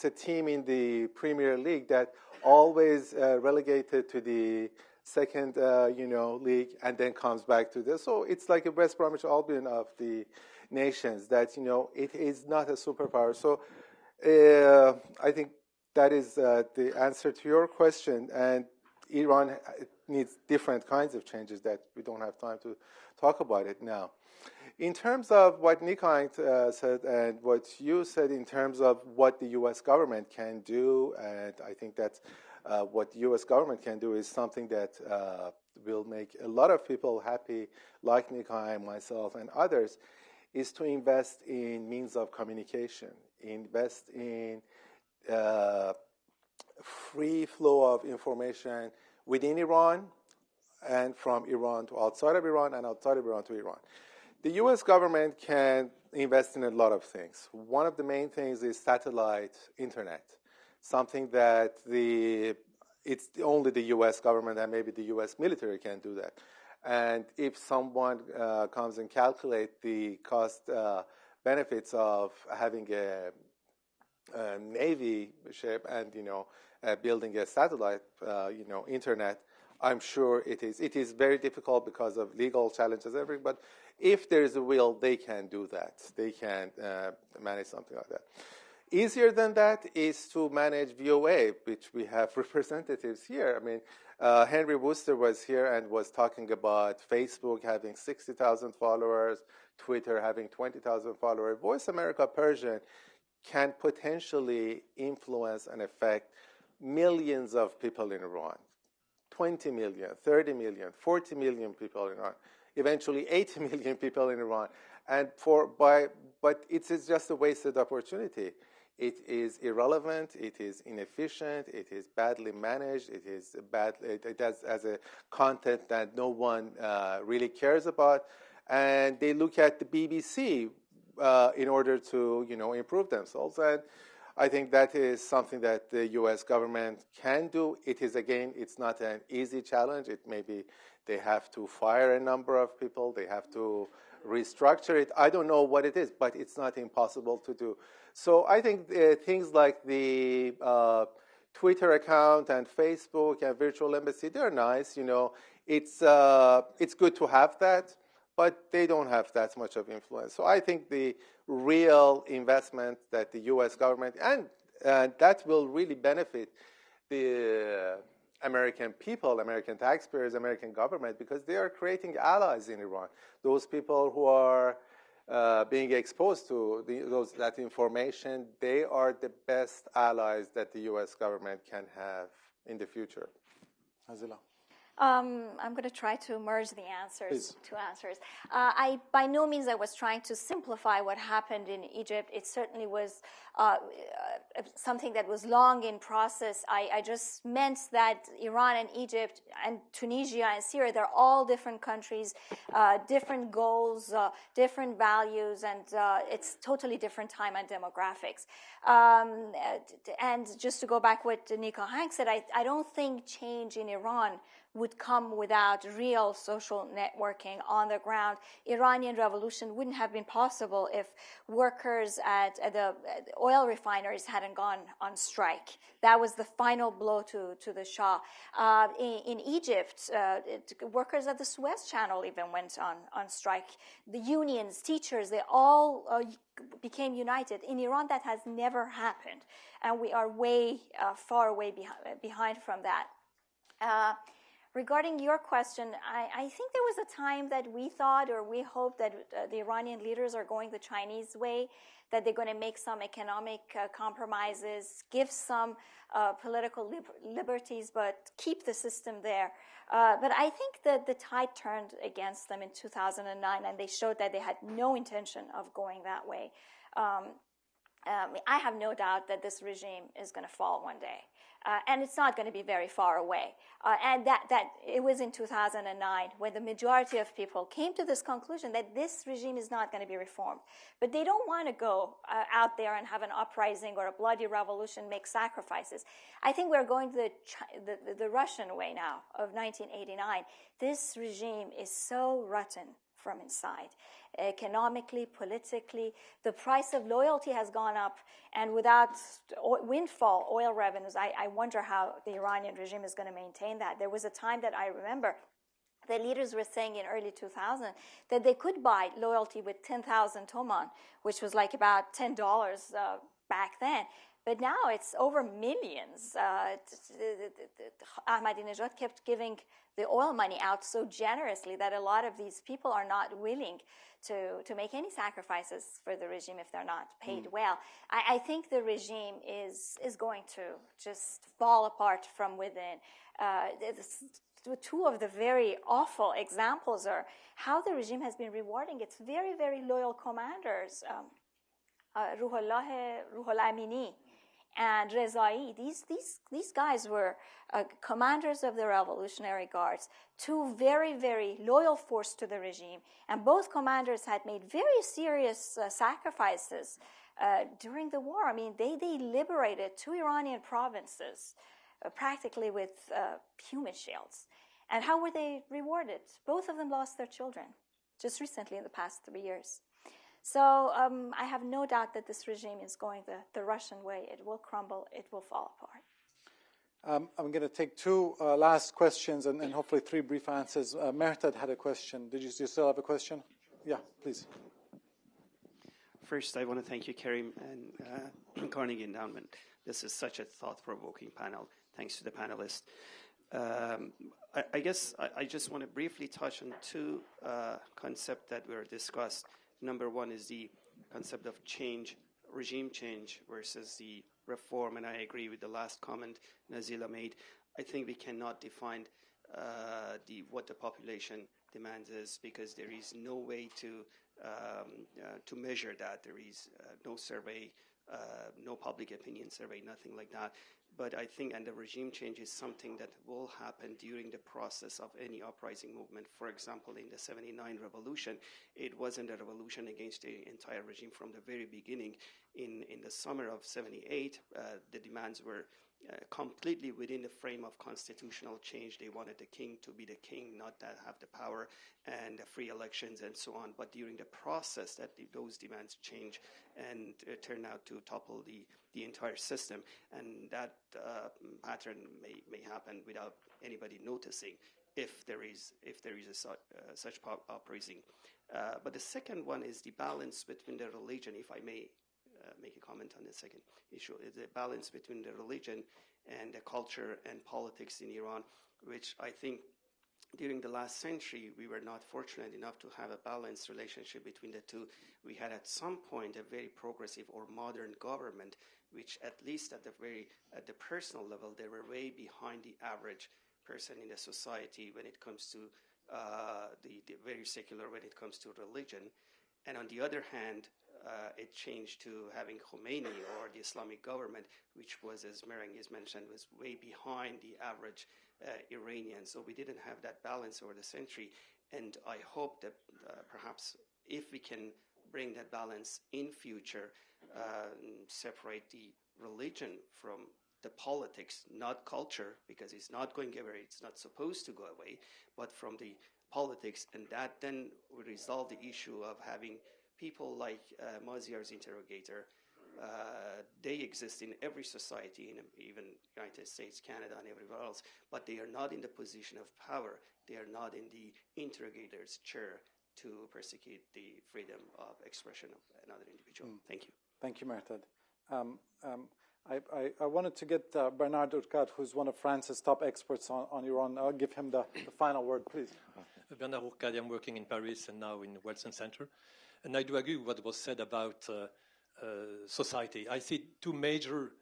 a team in the Premier League that always relegated to the second, league, and then comes back to this. So it's like a West Bromwich Albion of the nations that, it is not a superpower. So I think that is the answer to your question. And Iran needs different kinds of changes that we don't have time to talk about it now. In terms of what Nikant said and what you said in terms of what the U.S. government can do, and I think that what the U.S. government can do is something that will make a lot of people happy, like Nikant, myself, and others, is to invest in means of communication, invest in free flow of information within Iran and from Iran to outside of Iran and outside of Iran to Iran. The U.S. government can invest in a lot of things. One of the main things is satellite internet, something that it's only the U.S. government and maybe the U.S. military can do that. And if someone comes and calculate the cost benefits of having a Navy ship and, building a satellite, internet, I'm sure it is very difficult because of legal challenges, but if there is a will, they can do that. They can manage something like that. Easier than that is to manage VOA, which we have representatives here. I mean, Henry Wooster was here and was talking about Facebook having 60,000 followers, Twitter having 20,000 followers. Voice America Persian can potentially influence and affect millions of people in Iran. 20 million, 30 million, 40 million people in Iran, eventually 80 million people in Iran. But it is just a wasted opportunity. It is irrelevant, it is inefficient, it is badly managed, it has a content that no one really cares about. And they look at the BBC in order to, improve themselves. And I think that is something that the U.S. government can do. It's not an easy challenge. They have to fire a number of people. They have to restructure it. I don't know what it is, but it's not impossible to do. So I think things like the Twitter account and Facebook and virtual embassy, they're nice. It's good to have that, but they don't have that much of influence. So I think the real investment that the U.S. government, and that will really benefit the American people, American taxpayers, American government, because they are creating allies in Iran. Those people who are being exposed to that information, they are the best allies that the U.S. government can have in the future. Hazila. I'm going to try to merge the answers. Two answers. By no means I was trying to simplify what happened in Egypt. It certainly was something that was long in process. I just meant that Iran and Egypt and Tunisia and Syria, they're all different countries, different goals, different values, and it's totally different time and demographics. And just to go back what Nika Hank said, I don't think change in Iran would come without real social networking on the ground. Iranian revolution wouldn't have been possible if workers at the oil refineries hadn't gone on strike. That was the final blow to the Shah. In Egypt, workers at the Suez Channel even went on strike. The unions, teachers, they all became united. In Iran, that has never happened, and we are far away behind from that. Regarding your question, I think there was a time that we thought or we hoped that the Iranian leaders are going the Chinese way, that they're going to make some economic compromises, give some political liberties, but keep the system there. But I think that the tide turned against them in 2009, and they showed that they had no intention of going that way. I have no doubt that this regime is going to fall one day. And it's not going to be very far away. And that it was in 2009 when the majority of people came to this conclusion that this regime is not going to be reformed. But they don't want to go out there and have an uprising or a bloody revolution, make sacrifices. I think we're going to the Russian way now of 1989. This regime is so rotten from inside. Economically, politically, the price of loyalty has gone up, and without windfall oil revenues, I wonder how the Iranian regime is going to maintain that. There was a time that I remember the leaders were saying in early 2000 that they could buy loyalty with 10,000 toman, which was like about $10 back then. But now it's over millions. Ahmadinejad kept giving the oil money out so generously that a lot of these people are not willing to make any sacrifices for the regime if they're not paid well. I think the regime is going to just fall apart from within. Two of the very awful examples are how the regime has been rewarding its very, very loyal commanders. Ruhollah Amini and Rezai, these guys were commanders of the Revolutionary Guards, two very, very loyal force to the regime, and both commanders had made very serious sacrifices during the war. I mean, they liberated two Iranian provinces practically with human shields. And how were they rewarded? Both of them lost their children just recently in the past 3 years. So I have no doubt that this regime is going the Russian way. It will crumble. It will fall apart. I'm going to take two last questions and hopefully three brief answers. Mehtad had a question. Did you still have a question? Yeah, please. First, I want to thank you, Karim, and Carnegie Endowment. This is such a thought-provoking panel. Thanks to the panelists. I guess I just want to briefly touch on two concepts that were discussed. Number one is the concept of change, regime change versus the reform, and I agree with the last comment Nazila made. I think we cannot define what the population demands is because there is no way to measure that. There is no survey, no public opinion survey, nothing like that. But I think, and the regime change is something that will happen during the process of any uprising movement. For example, in the 79 revolution, it wasn't a revolution against the entire regime from the very beginning. In the summer of 78, the demands were completely within the frame of constitutional change. They wanted the king to be the king, not that have the power and free elections and so on. But during the process that those demands change and turn out to topple the entire system. And that pattern may happen without anybody noticing if there is such uprising. But the second one is the balance between the religion, if I may make a comment on the second issue, is the balance between the religion and the culture and politics in Iran, which I think during the last century we were not fortunate enough to have a balanced relationship between the two. We had at some point a very progressive or modern government, which at least at the personal level, they were way behind the average person in the society when it comes to the very secular when it comes to religion. And on the other hand, it changed to having Khomeini or the Islamic government, which was, as Merengues mentioned, was way behind the average Iranian. So we didn't have that balance over the century. And I hope that perhaps if we can bring that balance in future, separate the religion from the politics, not culture, because it's not going away, it's not supposed to go away, but from the politics, and that then would resolve the issue of having people like Maziar's interrogator. They exist in every society, in even United States, Canada, and everywhere else, but they are not in the position of power. They are not in the interrogator's chair to persecute the freedom of expression of another individual. Thank you. Thank you, Mehtad. I wanted to get Bernard Urquhart, who's one of France's top experts on Iran. I'll give him the final word, please. Bernard Urquhart, I'm working in Paris and now in the Wilson Center. And I do agree with what was said about society. I see two major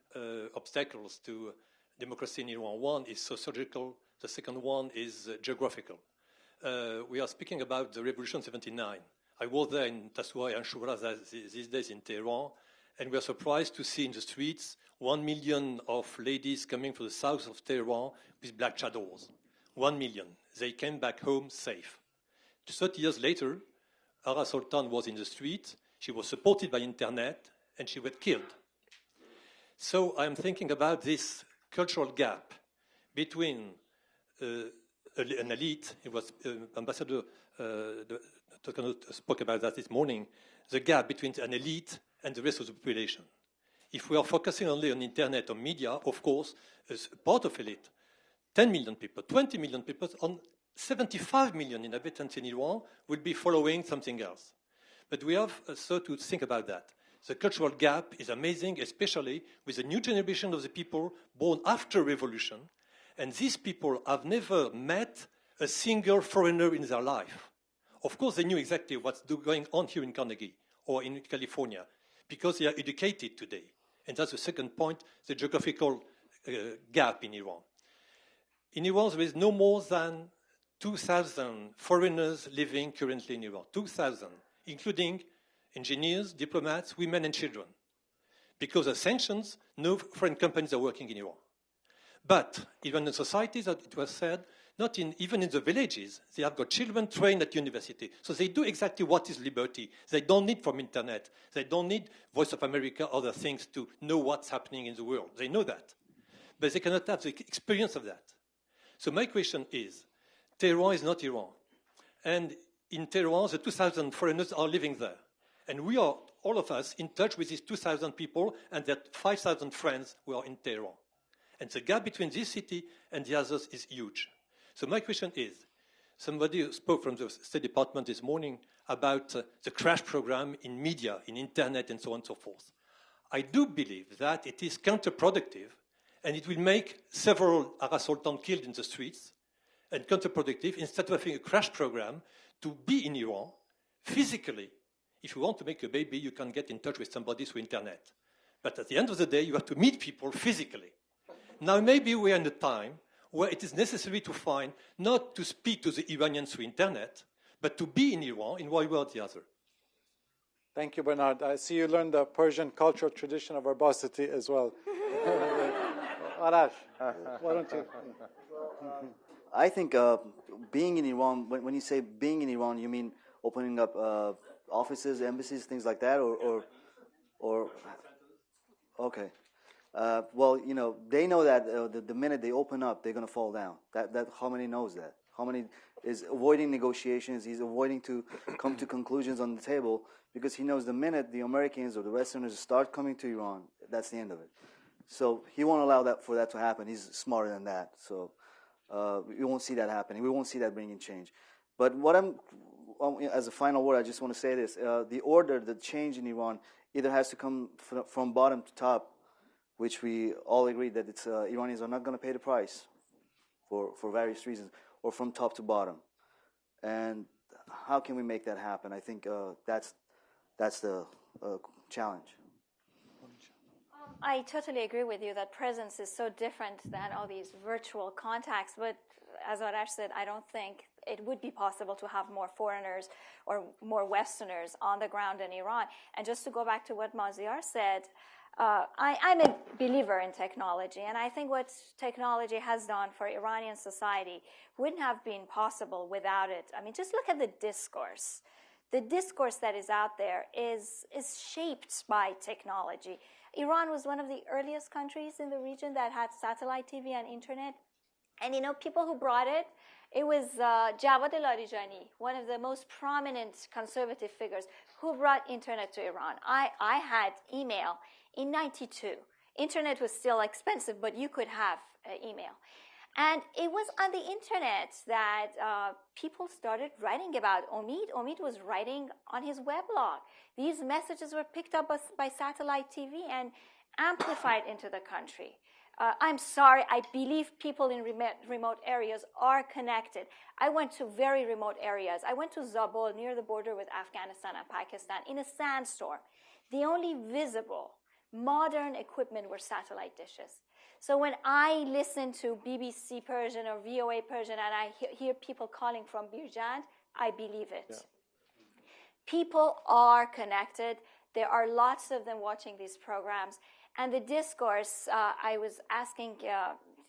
obstacles to democracy in Iran. One is sociological. The second one is geographical. We are speaking about the Revolution 79. I was there in Tassoua and Shura these days in Tehran, and we are surprised to see in the streets 1 million of ladies coming from the south of Tehran with black chadors. 1 million. They came back home safe. 30 years later, Ara Sultan was in the street, she was supported by internet, and she was killed. So I'm thinking about this cultural gap between an elite. It was Ambassador spoke about that this morning, the gap between an elite and the rest of the population. If we are focusing only on internet or media, of course, as part of elite, 10 million people, 20 million people, on 75 million inhabitants in Iran will be following something else. But we have also to think about that. The cultural gap is amazing, especially with the new generation of the people born after revolution. And these people have never met a single foreigner in their life. Of course, they knew exactly what's going on here in Carnegie or in California, because they are educated today. And that's the second point, the geographical gap in Iran. In Iran, there is no more than 2,000 foreigners living currently in Iran, 2,000, including engineers, diplomats, women, and children. Because of sanctions, no foreign companies are working in Iran. But even in societies, as it was said, not even in the villages, they have got children trained at university. So they do exactly what is liberty. They don't need from internet. They don't need Voice of America, other things to know what's happening in the world. They know that. But they cannot have the experience of that. So my question is, Tehran is not Iran. And in Tehran, the 2,000 foreigners are living there. And we are, all of us, in touch with these 2,000 people and their 5,000 friends who are in Tehran. And the gap between this city and the others is huge. So my question is, somebody spoke from the State Department this morning about the crash program in media, in internet, and so on and so forth. I do believe that it is counterproductive, and it will make several Ara Sultan killed in the streets, and counterproductive, instead of having a crash program, to be in Iran physically. If you want to make a baby, you can get in touch with somebody through internet. But at the end of the day, you have to meet people physically. Now, maybe we are in a time where it is necessary to find, not to speak to the Iranians through internet, but to be in Iran in one way or the other. Thank you, Bernard. I see you learned the Persian cultural tradition of verbosity as well. Arash, why don't you? I think being in Iran, when you say being in Iran, you mean opening up offices, embassies, things like that, or okay. Well, you know, they know that the minute they open up, they're going to fall down. That Khamenei knows that. Khamenei is avoiding negotiations. He's avoiding to come to conclusions on the table because he knows the minute the Americans or the Westerners start coming to Iran, that's the end of it. So he won't allow that for that to happen. He's smarter than that. So we won't see that happening. We won't see that bringing change. But as a final word, I just want to say this: the change in Iran, either has to come from bottom to top, which we all agree that it's Iranians are not going to pay the price for various reasons, or from top to bottom. And how can we make that happen? I think that's the challenge. I totally agree with you that presence is so different than all these virtual contacts. But as Arash said, I don't think it would be possible to have more foreigners or more Westerners on the ground in Iran. And just to go back to what Maziar said, I'm a believer in technology, and I think what technology has done for Iranian society wouldn't have been possible without it. I mean, just look at the discourse. The discourse that is out there is shaped by technology. Iran was one of the earliest countries in the region that had satellite TV and internet. And, you know, people who brought it, it was Jawad Larijani, one of the most prominent conservative figures who brought internet to Iran. I had email in 92. Internet was still expensive, but you could have email. And it was on the internet that people started writing about Omid. Omid was writing on his weblog. These messages were picked up by satellite TV and amplified into the country. I'm sorry, I believe people in remote areas are connected. I went to very remote areas. I went to Zabul, near the border with Afghanistan and Pakistan, in a sandstorm. The only visible modern equipment were satellite dishes. So when I listen to BBC Persian or VOA Persian and I hear people calling from Birjand, I believe it. Yeah. People are connected. There are lots of them watching these programs. And the discourse, I was asking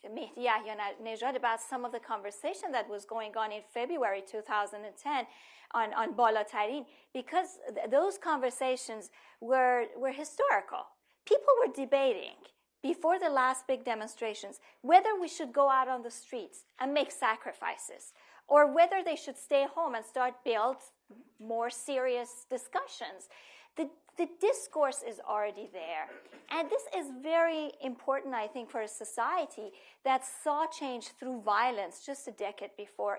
Mehdi Yahya'Nejad about some of the conversation that was going on in February 2010 on Balatarin, because those conversations were historical. People were debating before the last big demonstrations whether we should go out on the streets and make sacrifices, or whether they should stay home and build more serious discussions. The discourse is already there. And this is very important, I think, for a society that saw change through violence just a decade before.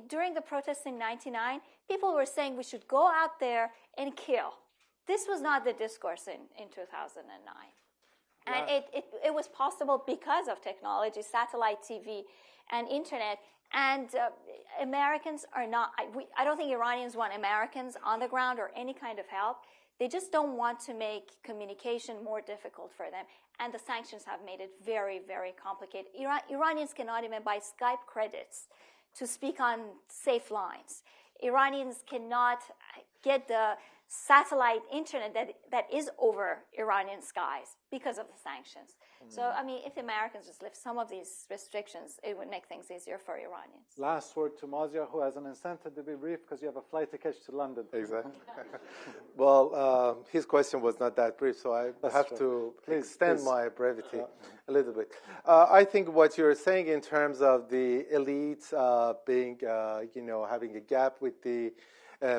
During the protests in 1999, people were saying we should go out there and kill. This was not the discourse in 2009. And it was possible because of technology, satellite TV, and internet. And Americans are not, I don't think Iranians want Americans on the ground or any kind of help. They just don't want to make communication more difficult for them. And the sanctions have made it very, very complicated. Iranians cannot even buy Skype credits to speak on safe lines. Iranians cannot get the satellite internet that is over Iranian skies because of the sanctions. So, I mean, if the Americans just lift some of these restrictions, it would make things easier for Iranians. Last word to Mazia, who has an incentive to be brief because you have a flight to catch to London. Exactly. Well, his question was not that brief, so I have to extend my brevity a little bit. I think what you're saying in terms of the elites being, having a gap with the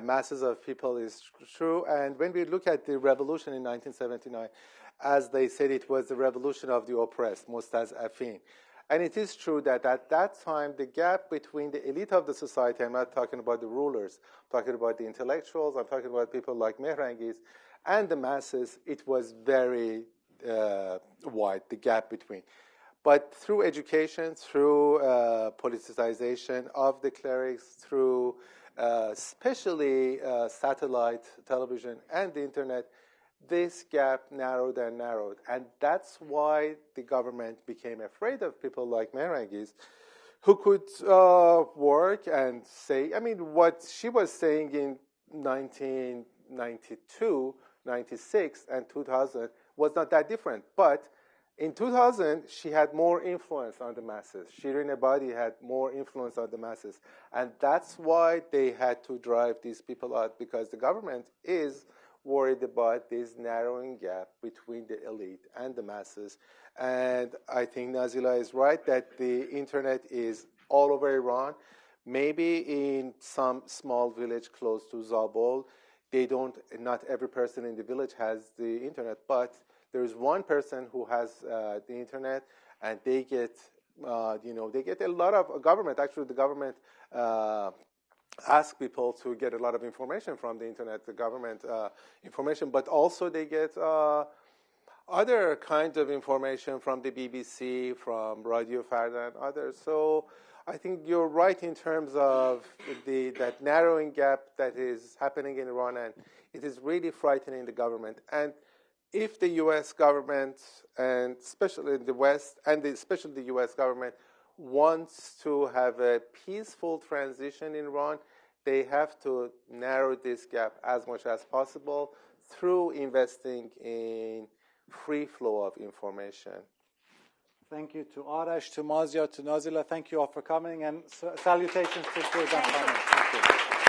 masses of people is true. And when we look at the revolution in 1979, as they said, it was the revolution of the oppressed, mustaz'afin. And it is true that at that time, the gap between the elite of the society, I'm not talking about the rulers, I'm talking about the intellectuals, I'm talking about people like Mehrangiz, and the masses, it was very wide, the gap between. But through education, through politicization of the clerics, through especially satellite television and the internet, this gap narrowed and narrowed. And that's why the government became afraid of people like Mehrangiz, who could work and say, I mean, what she was saying in 1992, 96, and 2000 was not that different. But in 2000, she had more influence on the masses. Shirin Ebadi had more influence on the masses. And that's why they had to drive these people out, because the government is worried about this narrowing gap between the elite and the masses. And I think Nazila is right that the internet is all over Iran. Maybe in some small village close to Zabul, not every person in the village has the internet, but there's one person who has the internet, and they get, they get a lot of government. Actually, the government ask people to get a lot of information from the internet, the government information, but also they get other kinds of information from the BBC, from Radio Farda, and others. So I think you're right in terms of that narrowing gap that is happening in Iran, and it is really frightening the government. And if the U.S. government, and especially in the West, and especially the U.S. government, wants to have a peaceful transition in Iran, they have to narrow this gap as much as possible through investing in free flow of information. Thank you to Arash, to Mazia, to Nazila. Thank you all for coming, and salutations to Thank you.